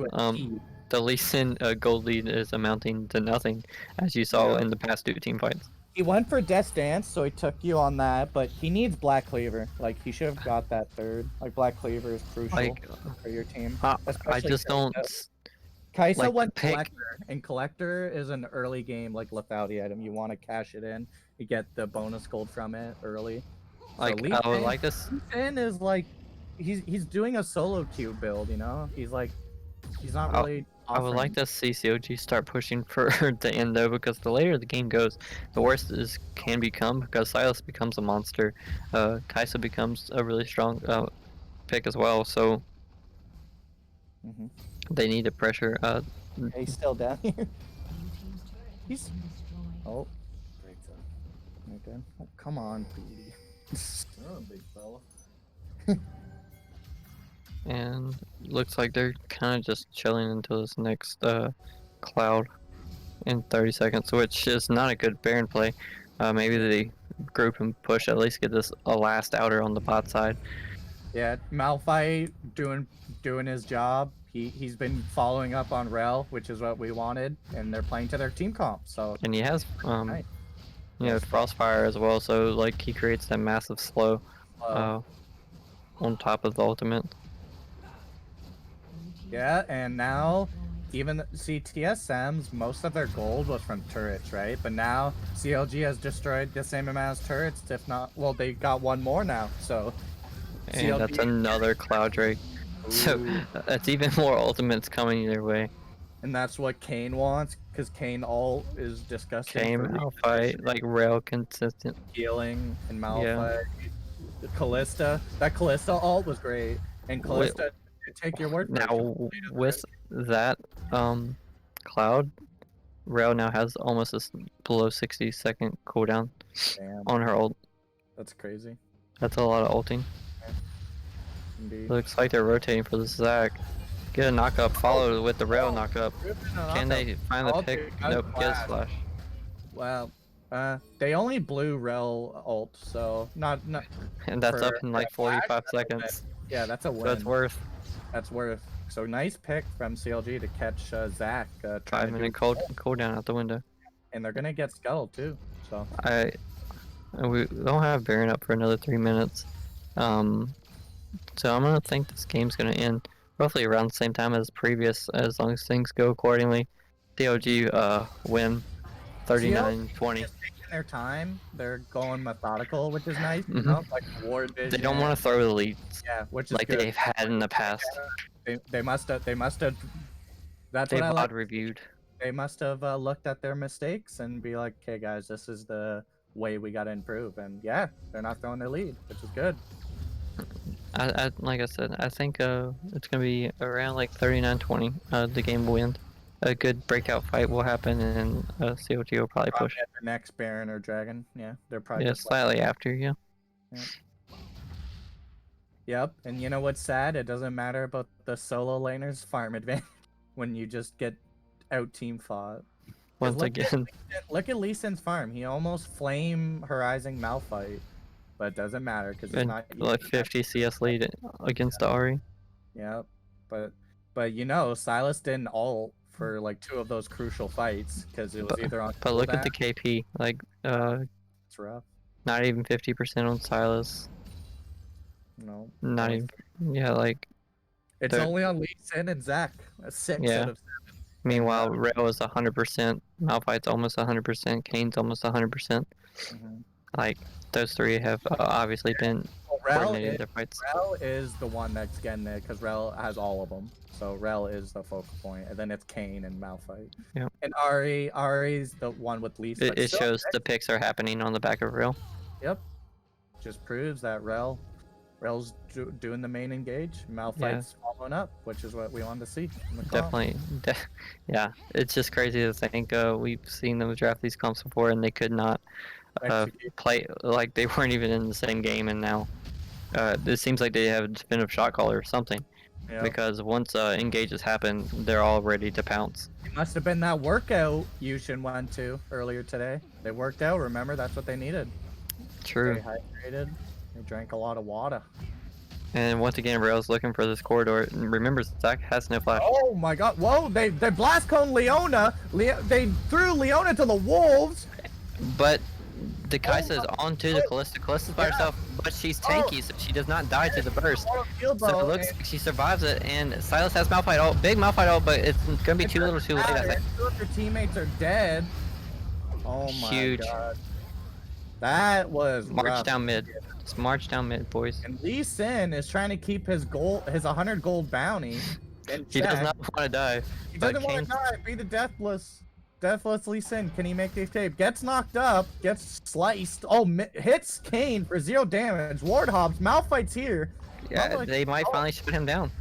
the Lee Sin gold lead is amounting to nothing, as you saw in the past 2 team fights. He went for Death's Dance, so he took you on that, but he needs Black Cleaver. Like, he should have got that 3rd. Like, Black Cleaver is crucial for your team. I just don't... Kaisa went Collector, and Collector is an early game, like, lethality item. You want to cash it in. You get the bonus gold from it early. Like, so I would like this. Lee Sin is, like, he's doing a solo queue build, you know? He's, like, He's not really. I would like to see CLG start pushing for the end though, because the later the game goes, the worse it can become. Because Silas becomes a monster, Kaisa becomes a really strong pick as well. So they need to pressure. He's still down here. He's. Oh. Breaks up. Okay. Oh, come on, Petey. You're a big fella. And looks like they're kind of just chilling until this next cloud in 30 seconds, which is not a good Baron play. Maybe they group and push, at least get this a last outer on the bot side. Yeah, Malphite doing his job. He's been following up on Rel, which is what we wanted, and they're playing to their team comp. So and he has you know, Frostfire as well, so like he creates that massive slow on top of the ultimate. Yeah, and now even TSM's most of their gold was from turrets, right? But now CLG has destroyed the same amount as turrets, if not, well, they got one more now. So and CLG... that's another Cloud Drake. Ooh. So that's even more ultimates coming their way. And that's what Kane wants, because Kane ult is disgusting. Kane, Malphite, like rail consistent healing and Malphite. Yeah. Callista, that Callista ult was great, and Callista. Take your word for now with that Cloud, Rail now has almost a below 60-second cooldown on her ult. That's crazy. That's a lot of ulting. Indeed. Looks like they're rotating for the Zac. Get a knockup, follow with the Rail knockup. Can they find the pick? Nope, get a splash. Wow. They only blew Rail ult, so not. And that's up in like 45 seconds. Yeah, that's a win. So it's worth. That's worth. So nice pick from CLG to catch Zac. 5-minute cooldown out the window. And they're gonna get scuttled too. So we don't have Baron up for another 3 minutes. So I'm gonna think this game's gonna end roughly around the same time as previous, as long as things go accordingly. CLG win 39-20. Their time, they're going methodical, which is nice. You know, like war vision. They don't want to throw the leads. Yeah, which is like good. They've had in the past. They must have. That's they what I like. reviewed. They must have looked at their mistakes and be like, "Okay, guys, this is the way we gotta improve." And yeah, they're not throwing their lead, which is good. Like I said, I think it's gonna be around like 39-20. The game will end. A good breakout fight will happen, and CLG will probably push. At the next Baron or Dragon, yeah, they're probably slightly after, yeah. Yep, and you know what's sad? It doesn't matter about the solo laners farm advantage when you just get out team fought. Once again, look at Lee Sin's farm. He almost flame Horizon Malphite, but it doesn't matter because it's not like 50 CS lead against the Ahri. Yep, but you know Silas didn't ult for like 2 of those crucial fights because it was either on. But look at the KP, like it's rough. Not even 50% on Silas. No. Not even. Yeah, like. It's only on Lee Sin and Zac. A 6 out of 7. Meanwhile, Rail is 100%. Malphite's almost 100%. Kane's almost 100%. Like those 3 have obviously been coordinating their fights. Rel is the one that's getting it because Rel has all of them. So Rel is the focal point, and then it's Kane and Malphite. Yeah. And Ahri's the one with least. It shows the picks are happening on the back of Rel. Yep. Just proves that Rel's doing the main engage. Malphite's following up, which is what we wanted to see. Definitely. Yeah. It's just crazy to think we've seen them draft these comps before, and they could not play, like they weren't even in the same game, and now it seems like they have a definitive shot caller or something. Yep. Because once engages happen, they're all ready to pounce. It must have been that workout Yushin went to earlier today. They worked out, remember? That's what they needed. True. They hydrated. They drank a lot of water. And once again, Rail's looking for this corridor. Remember, Zac has no flash. Oh my god. Whoa, they blast cone Leona. They threw Leona to the wolves. But the Kaisa is onto the Callista. Callista's by herself, but she's tanky, so she does not die to the burst. So it looks like she survives it, and Silas has Malphite ult, big Malphite ult, but it's gonna be too little too late, I think. 2 of their teammates are dead. Oh my god. That was march down mid. Just march down mid, boys. And Lee Sin is trying to keep his 100 gold bounty. He does not want to die. He doesn't want to die. Be the deathless Lee Sin. Can he make the escape? Gets knocked up. Gets sliced. Oh, hits Kane for 0 damage. Ward hops. Malphite's here. Yeah, they might finally shut him down.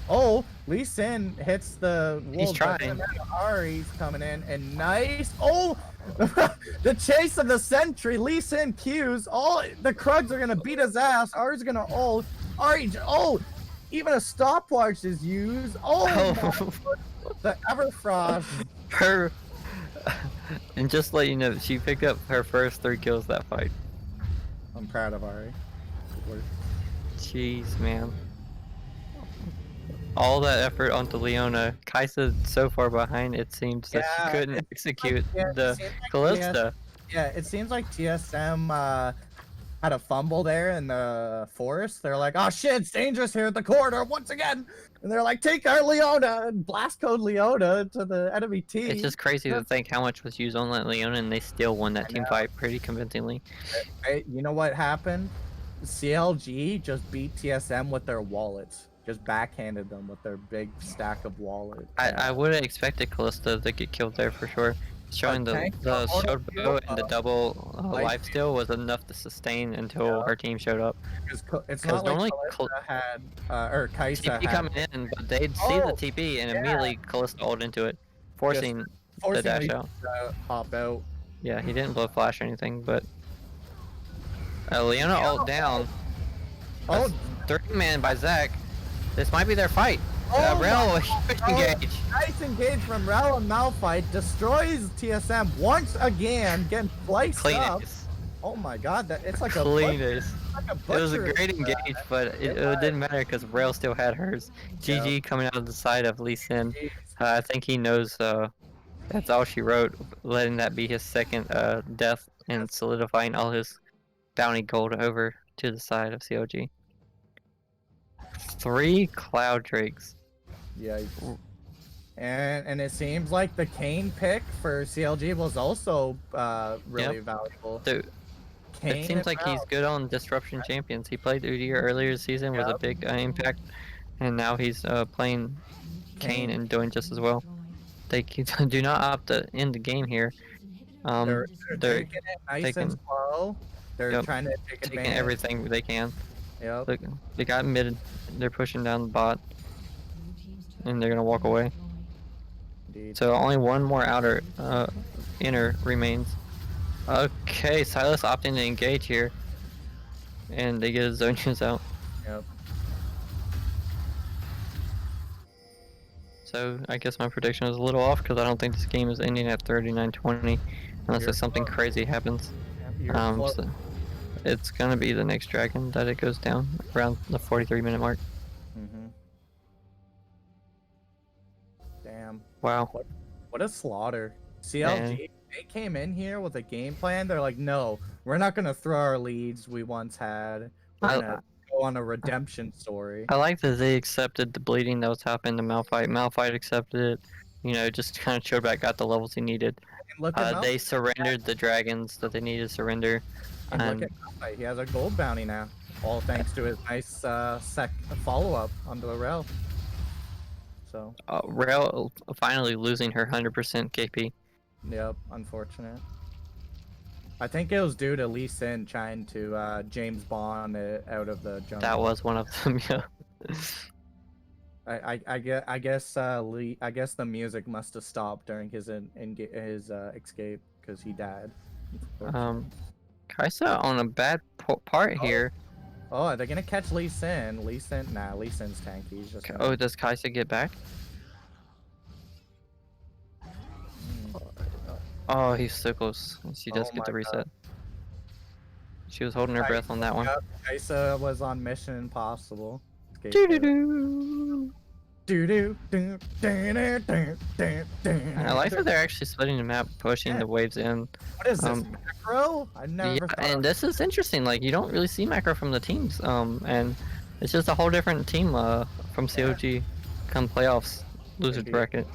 Oh, Lee Sin hits the wolf. He's trying. Ari's coming in, and nice. Oh, the chase of the sentry. Lee Sin Qs. Oh, the Krugs are gonna beat his ass. Ari's gonna ult. Ari, oh, even a stopwatch is used. Oh, the Everfrost. And just to let you know, she picked up her first 3 kills that fight. I'm proud of Ari. Jeez, man. All that effort onto Leona. Kai'Sa so far behind, it seems that she couldn't execute the Kalista. Yeah, it seems like TSM had a fumble there in the forest. They're like, oh shit, it's dangerous here at the corridor once again. And they're like, take our Leona and blast code Leona to the enemy team. It's just crazy to think how much was used on that Leona and they still won that team fight pretty convincingly. You know what happened? CLG just beat TSM with their wallets. Just backhanded them with their big stack of wallets. I would have expected Kalista to get killed there for sure. Showing the shield bow and the double lifesteal was enough to sustain until her team showed up. It's not like Kalista had, or Kai'Sa TP coming in, but they'd see the TP and immediately Kalista ult into it, forcing the dash out. Hop out. Yeah, he didn't blow flash or anything, but Leona ult down. Oh, 3-man by Zach. This might be their fight. Rel, engage. Nice engage from Rel and Malphite. Destroys TSM once again. Getting sliced up. Oh my god, it's like cleanest. It was a great engage, but it didn't matter because Rel still had hers. GG coming out of the side of Lee Sin. I think he knows that's all she wrote, letting that be his second death and solidifying all his bounty gold over to the side of CLG. 3 Cloud Drakes. Yeah. And it seems like the Kane pick for CLG was also really valuable. Dude, it seems like he's good on Disruption Champions. He played Udyr earlier this season with a big impact, and now he's playing Kane and doing just as well. They do not opt to end the game here. They're taking it nice and slow. They're trying to take everything they can. Yep. Look, they got mid. They're pushing down the bot, and they're gonna walk away. Indeed. So only one more outer, inner remains. Okay, Silas opting to engage here, and they get his Zonias out. Yep. So I guess my prediction was a little off because I don't think this game is ending at 39-20 unless something crazy happens. So it's gonna be the next dragon that it goes down around the 43-minute mark. Damn. Wow. What a slaughter. CLG, they came in here with a game plan. They're like, no, we're not gonna throw our leads we once had. We're gonna go on a redemption story. I like that they accepted the bleeding that was happening to Malphite. Malphite accepted it. You know, just kind of showed back, got the levels he needed. They surrendered the dragons that they needed to surrender. And look at Malphite. He has a gold bounty now. All thanks to his nice follow-up onto a Rel. So Rel finally losing her 100% KP. Yep, unfortunate. I think it was due to Lee Sin trying to James Bond out of the jungle. That was one of them, yeah. I guess the music must have stopped during his escape because he died. Kai'Sa on a bad part here. Oh, are they gonna catch Lee Sin? Lee Sin's tanky. He's just. Oh, does Kai'Sa get back? Oh, he's so close. She does get the reset. She was holding her breath on that one. Kai'Sa was on Mission Impossible. I like that they're actually splitting the map, pushing the waves in. What is this, macro? I never thought. And this is interesting. Like, you don't really see macro from the teams. And it's just a whole different team from COG come playoffs, losers bracket.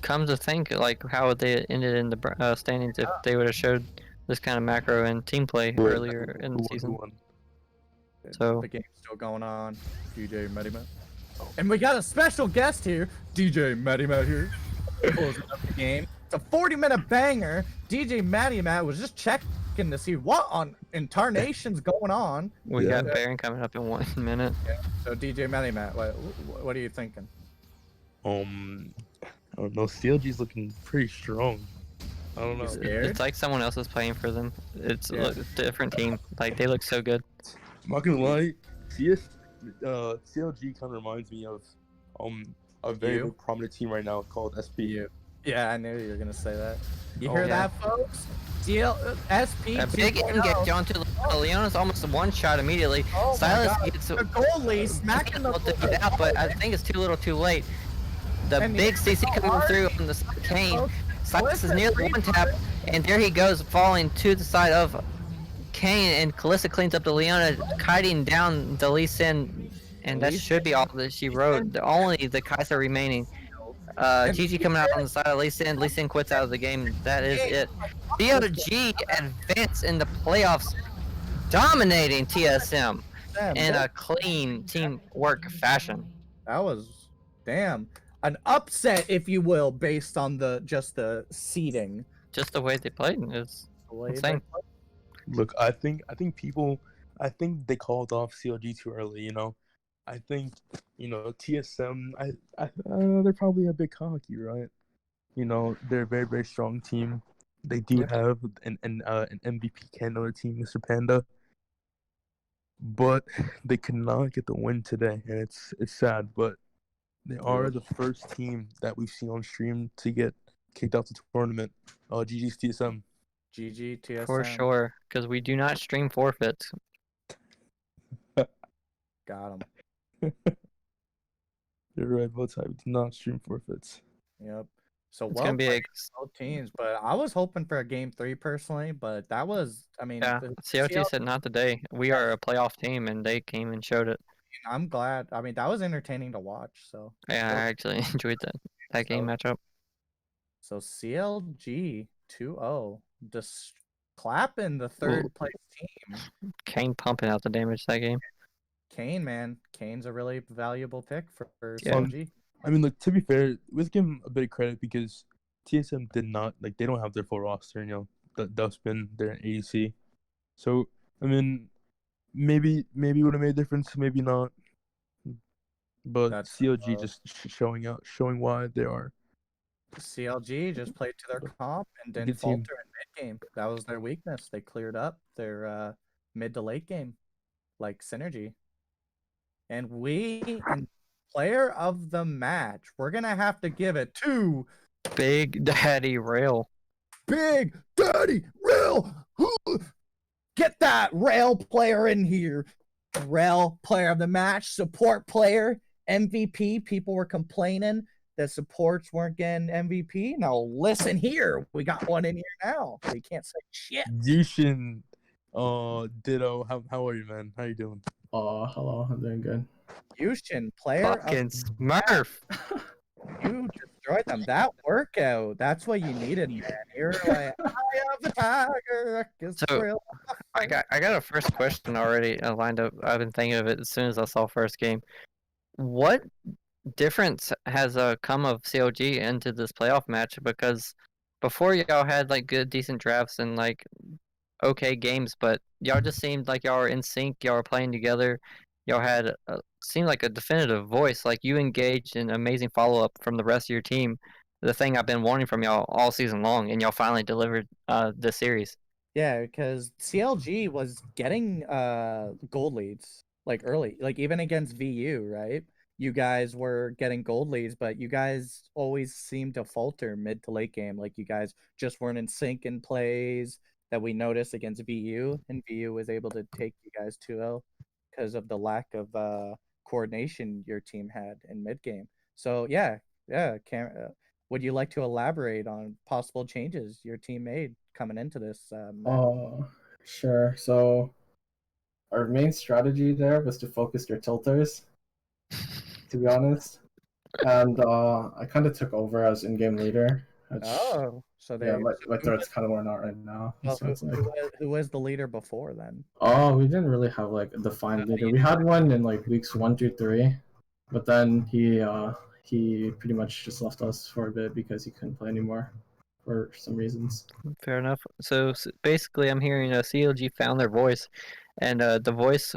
Come to think, like, how would they ended in the standings if they would have showed this kind of macro and team play earlier in the season. So the game's still going on. DJ Medimat. And we got a special guest here, DJ Medimat here. Closing up the game. It's a 40-minute banger. DJ Medimat was just checking to see what in tarnation's going on. we got Baron coming up in 1 minute. Yeah. So DJ Medimat, what are you thinking? I don't know. CLG's looking pretty strong. I don't know. It's like someone else is playing for them. It's a different team. Like they look so good. I'm not gonna lie. CLG kind of reminds me of a very prominent team right now called SPU. Yeah, I knew you were gonna say that. You hear that, folks? SP. A big engage onto Leona's almost a one shot immediately. Silas gets the goalie smacking the get out, but I think it's too little, too late. The big CC coming through on the Kane. Silas is near the one tap, and there he goes, falling to the side of Kane, and Kalista cleans up the Leona, kiting down the Lee Sin, and that should be all that she wrote. Only the Kaiser remaining. GG coming out on the side of Lee Sin. Lee Sin quits out of the game. That is it. CLG advance in the playoffs, dominating TSM in a clean teamwork fashion. That was an upset, if you will, based on just the seeding. Just the way they played is insane. Look, I think they called off CLG too early. You know, I think TSM. They're probably a bit cocky, right? You know, they're a very, very strong team. They do have an MVP candidate on their team, Mr. Panda, but they could not get the win today, and it's sad. But they are the first team that we've seen on stream to get kicked out the tournament. GG's TSM. GG TSM. For sure, because we do not stream forfeits. Got him. You're right, both I do not stream forfeits. Yep. So it's gonna be both teams, but I was hoping for a game 3 personally, but that was, CLG said not today. We are a playoff team, and they came and showed it. I'm glad. That was entertaining to watch. So yeah, I actually enjoyed that game matchup. So CLG 2-0, just clapping the third place team. Kane pumping out the damage that game. Kane, man, Kane's a really valuable pick for CLG. I mean, look, to be fair, let's give him a bit of credit because TSM did not, they don't have their full roster, Dustbin, they're an ADC. So, I mean, maybe would have made a difference, maybe not. But CLG just showing why they are. CLG just played to their comp and didn't falter in mid-game. That was their weakness. They cleared up their mid to late game, like Synergy. And player of the match, we're going to have to give it to Big Daddy Rail. Big Daddy Rail! Get that Rail player in here. Rail player of the match, support player, MVP. People were complaining that supports weren't getting MVP. Now listen here. We got one in here now. So you can't say shit. Yushin, ditto. How are you, man? How you doing? Hello. I'm doing good. Yushin, player fucking Smurf. You destroyed them. That workout. That's what you needed, man. You're like, I have the tiger. So, I got a first question already lined up. I've been thinking of it as soon as I saw first game. What difference has come of CLG into this playoff match? Because before y'all had good, decent drafts and okay games, but y'all just seemed like y'all were in sync. Y'all were playing together. Y'all had seemed like a definitive voice. Like you engaged in amazing follow up from the rest of your team. The thing I've been wanting from y'all all season long, and y'all finally delivered this series. Yeah, because CLG was getting gold leads early, even against VU, right? You guys were getting gold leads, but you guys always seemed to falter mid to late game. You guys just weren't in sync in plays that we noticed against VU, and VU was able to take you guys 2-0 because of the lack of coordination your team had in mid game. So yeah. Would you like to elaborate on possible changes your team made coming into this match? Sure. So our main strategy there was to focus your tilters, to be honest. And I kind of took over as in-game leader. So yeah, my threat's kind of worn out right now. Well, So it's like, who was the leader before then? oh, we didn't really have like a defined leader. We had one in like weeks 1 through 3, but then he pretty much just left us for a bit because he couldn't play anymore for some reasons. Fair enough. So basically, I'm hearing CLG found their voice, and the voice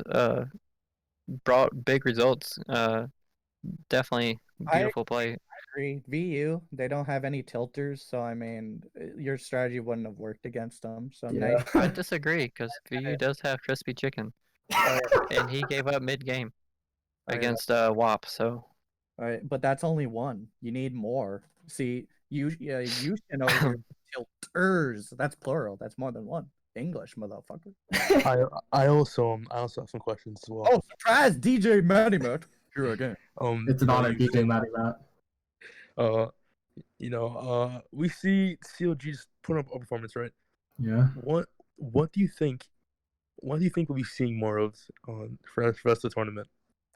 brought big results. Definitely beautiful play. I agree. VU, they don't have any tilters, so I mean, your strategy wouldn't have worked against them. So Yeah. nice. I disagree because VU does have crispy chicken, and he gave up mid game against WAP. So. All right, but that's only one. You need more. See, you should over here tilters. That's plural. That's more than one. English, motherfucker. I also have some questions as well. Oh, surprise, DJ Matty Matt. Here again. It's an honor, DJ Matty Matt. We see CLG's put up a performance, right? Yeah. What do you think? What do you think we'll be seeing more of for the rest of the tournament?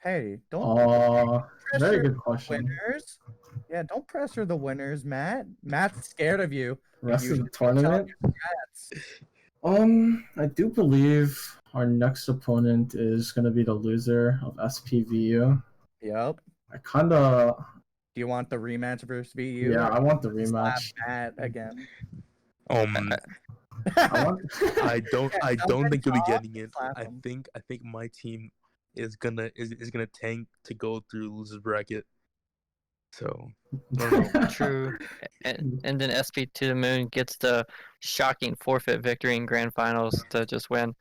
Hey, don't very good question. Winners. Yeah, don't pressure the winners, Matt. Matt's scared of you. Rest of the tournament? I do believe our next opponent is gonna be the loser of SPVU. Yep. I kinda. Do you want the rematch versus VU? Yeah, I want the rematch. Matt again. I don't think you'll be getting it. I think my team is gonna tank to go through losers bracket. So True. And then SP to the Moon gets the shocking forfeit victory in grand finals to just win.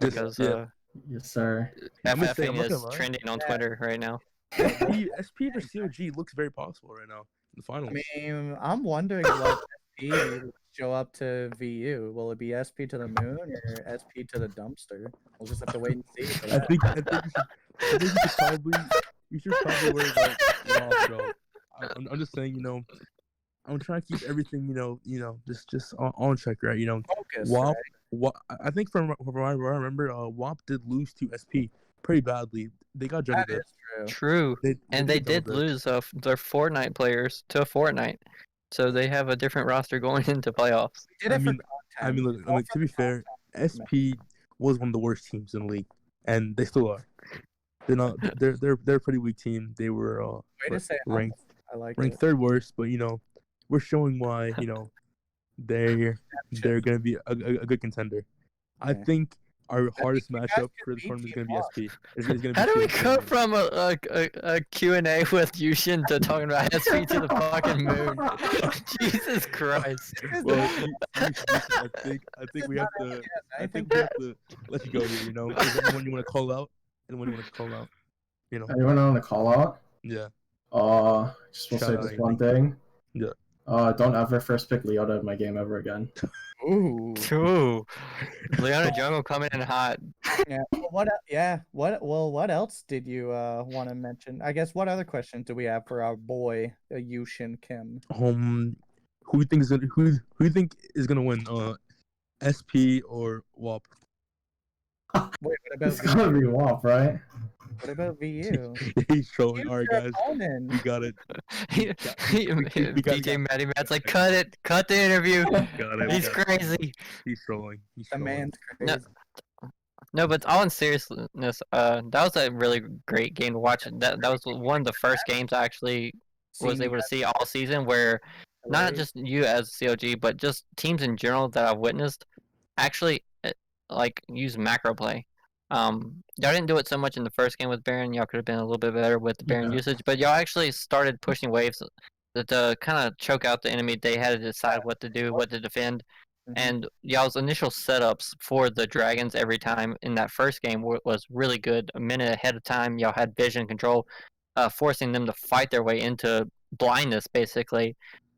Because yes sir. FFing is trending on Twitter right now. SP versus CLG looks very possible right now in the finals. I mean, I'm wondering what SP will show up to VU. Will it be SP to the Moon or SP to the dumpster? We'll just have to wait and see. I think you should probably worry about WAP, bro. I'm just saying, I'm trying to keep everything, just on check, right? Focus, WAP. right? I think from what I remember, WAP did lose to SP pretty badly. They got That juggled. is true. They did lose their Fortnite players to Fortnite, so they have a different roster going into playoffs. Look, to be fair, SP was one of the worst teams in the league, and they still are. They're not. They're a pretty weak team. They were ranked third worst, but we're showing why they're gonna be a good contender. Yeah. I think our hardest matchup for the tournament is gonna be SP. How do we go from a Q&A with Yushin to talking about SP to the fucking moon? Jesus Christ. Well, I think we have to let you go here. Is there anyone you want to call out? Anyone you want to call out? Anyone want to call out? Yeah. Just will say just one thing. Yeah. Don't ever first pick Leota in my game ever again. Ooh. Leona Jungle coming in hot. Yeah. What else did you want to mention? I guess what other questions do we have for our boy Yushin Kim? Who do you think is gonna win? SP or WAP? Wait, what about it's gonna be WAP, right? What about VU? He's trolling. All right, guys, we got it. DJ Matty Matt's like, cut the interview. He's crazy. He's trolling. The man's crazy. No, but all in seriousness, that was a really great game to watch. That was one of the first games I actually was able to see all season where not just you as CLG, but just teams in general that I've witnessed actually use macro play. Y'all didn't do it so much in the first game with Baron. Y'all could have been a little bit better with the Baron usage, but y'all actually started pushing waves to kind of choke out the enemy. They had to decide what to do, what to defend, and y'all's initial setups for the dragons every time in that first game was really good. A minute ahead of time, y'all had vision control, forcing them to fight their way into blindness, basically.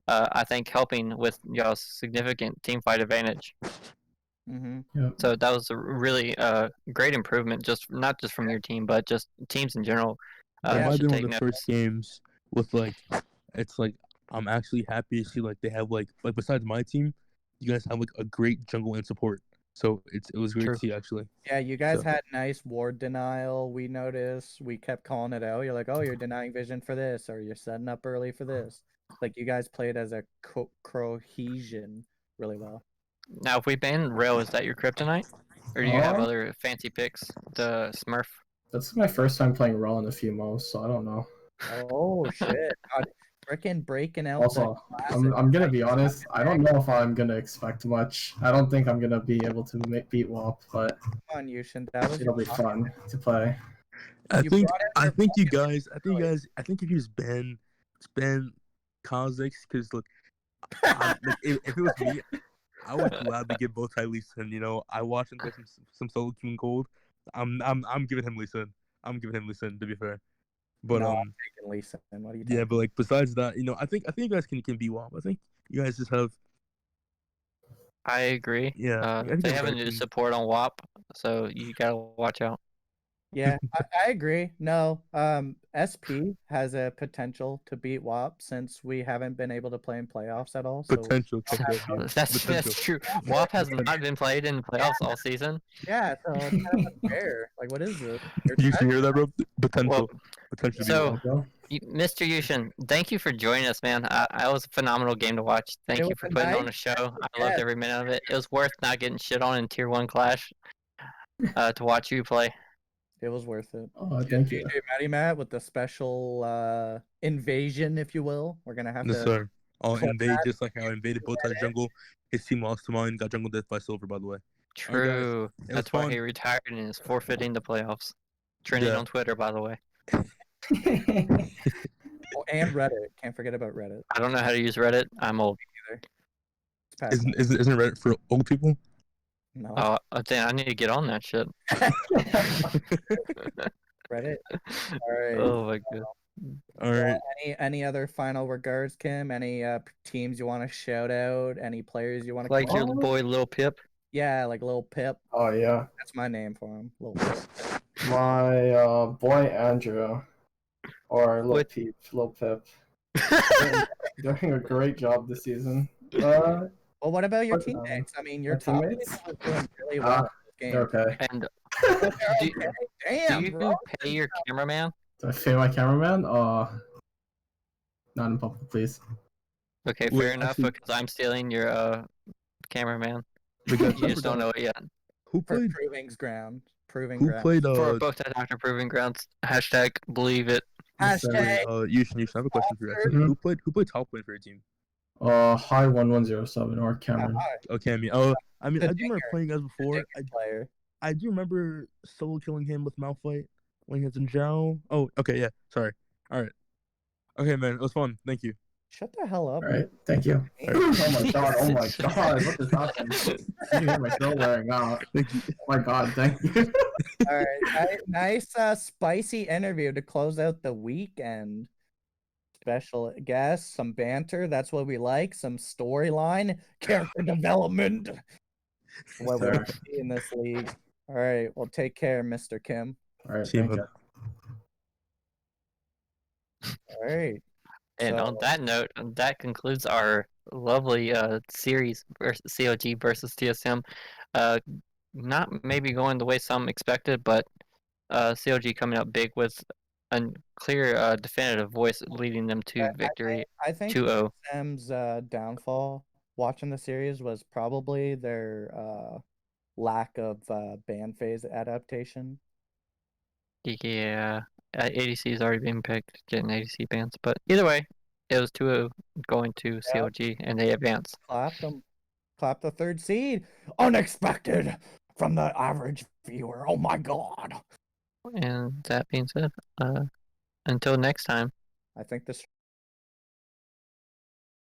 I think helping with y'all's significant team fight advantage. So that was a really great improvement, not just from your team, but just teams in general. I did one of the first games with it's I'm actually happy to see they have besides my team, you guys have a great jungle and support. So it was weird True. to see actually. Yeah, you guys So- had nice ward denial. We noticed. We kept calling it out. You're like, oh, you're denying vision for this, or you're setting up early for this. Like you guys played as a cohesion really well. Now, if we ban Rail, is that your kryptonite? Or do you have other fancy picks? The Smurf? That's my first time playing Raw in a few months, so I don't know. Oh shit! Freaking breaking out. Also, I'm gonna be honest. I don't know if I'm gonna expect much. I don't think I'm gonna be able to beat WAP, but Come on, Yushin. That was it'll be fun to play. I think you guys if you just ban Kazakhs, because look, if it was me, I would gladly give both Ty Lee Sin. You know, I watched him play some solo queue in gold. I'm giving him Lee Sin. I'm giving him Lee Sin, to be fair. But no, I'm taking Lee Sin. What are you yeah, but like besides that, you know, I think you guys can beat WAP. I think you guys just have. I agree. Yeah, they have a new support on WAP, so you gotta watch out. Yeah, I agree. No, SP has a potential to beat WAP since we haven't been able to play in playoffs at all. So Potential. That's true. WAP has not been played in playoffs all season. yeah, so it's kind of unfair. Like, what is this? You hear that, bro? Potential. Well, Potential. so, Mr. Yushin, thank you for joining us, man. It was a phenomenal game to watch. Thank you for putting on a show. I loved every minute of it. It was worth not getting shit on in Tier 1 Clash to watch you play. It was worth it. Oh, thank you. Matty Matt with the special invasion, if you will. We're gonna have Yes, to. sir. I'll invade just like how I invaded both sides jungle. His team lost to mine. Got jungle death by Silver, by the way. True. It That's was why fun. he retired and is forfeiting the playoffs. Trending on Twitter, by the way. Oh, and Reddit. Can't forget about Reddit. I don't know how to use Reddit. I'm old. Isn't Reddit for old people? No. Oh, damn, I need to get on that shit. Reddit. All right. Oh my god. All right. Any other final regards, Kim? Any teams you want to shout out? Any players you want to like your boy Lil Pip? Yeah, like Lil Pip. Oh yeah. That's my name for him. Lil Pip. My boy Andrew, or Lil Peep, Lil Pip. Doing a great job this season. Well, what about your teammates? I mean, your teammates was doing really well in this game. Okay. And Damn, do you bro. pay your cameraman? Do I pay my cameraman? Not in public, please. Okay, Wait, fair enough. actually- Because I'm stealing your cameraman. Because You just don't know it yet. Who For played? Proving's ground. Proving Who ground. played? For both that Dr. Proving Grounds. Hashtag believe it. Hashtag. Yushin, I have a question for you. Actually. Mhm. Who played top lane for your team? High 1107 or Cameron. Okay, I do remember playing you guys before. Player. I do remember solo killing him with Malphite when he was in Zhao. Oh, okay, yeah. Sorry. All right. Okay, man, it was fun. Thank you. Shut the hell up. All right, thank you. Oh my god! Oh my god! What just happened? You hear my throat wearing out. Thank you. Oh my god! Thank you. All right. Nice spicy interview to close out the weekend. Special guests, some banter. That's what we like. Some storyline, character development. What we Sir. see in this league. All right. Well, take care, Mr. Kim. All right, See you, thank you. All right. And on that note, that concludes our lovely series versus CLG versus TSM. Not maybe going the way some expected, but CLG coming up big with a clear definitive voice leading them to victory. I think 2-0. TSM's downfall watching the series was probably their lack of ban phase adaptation. Yeah, ADC has already been picked, getting ADC bans, but either way, it was 2-0 going to CLG, and they advanced. Clap them. Clap the third seed. Unexpected from the average viewer. Oh my god. And that being said, until next time. I think this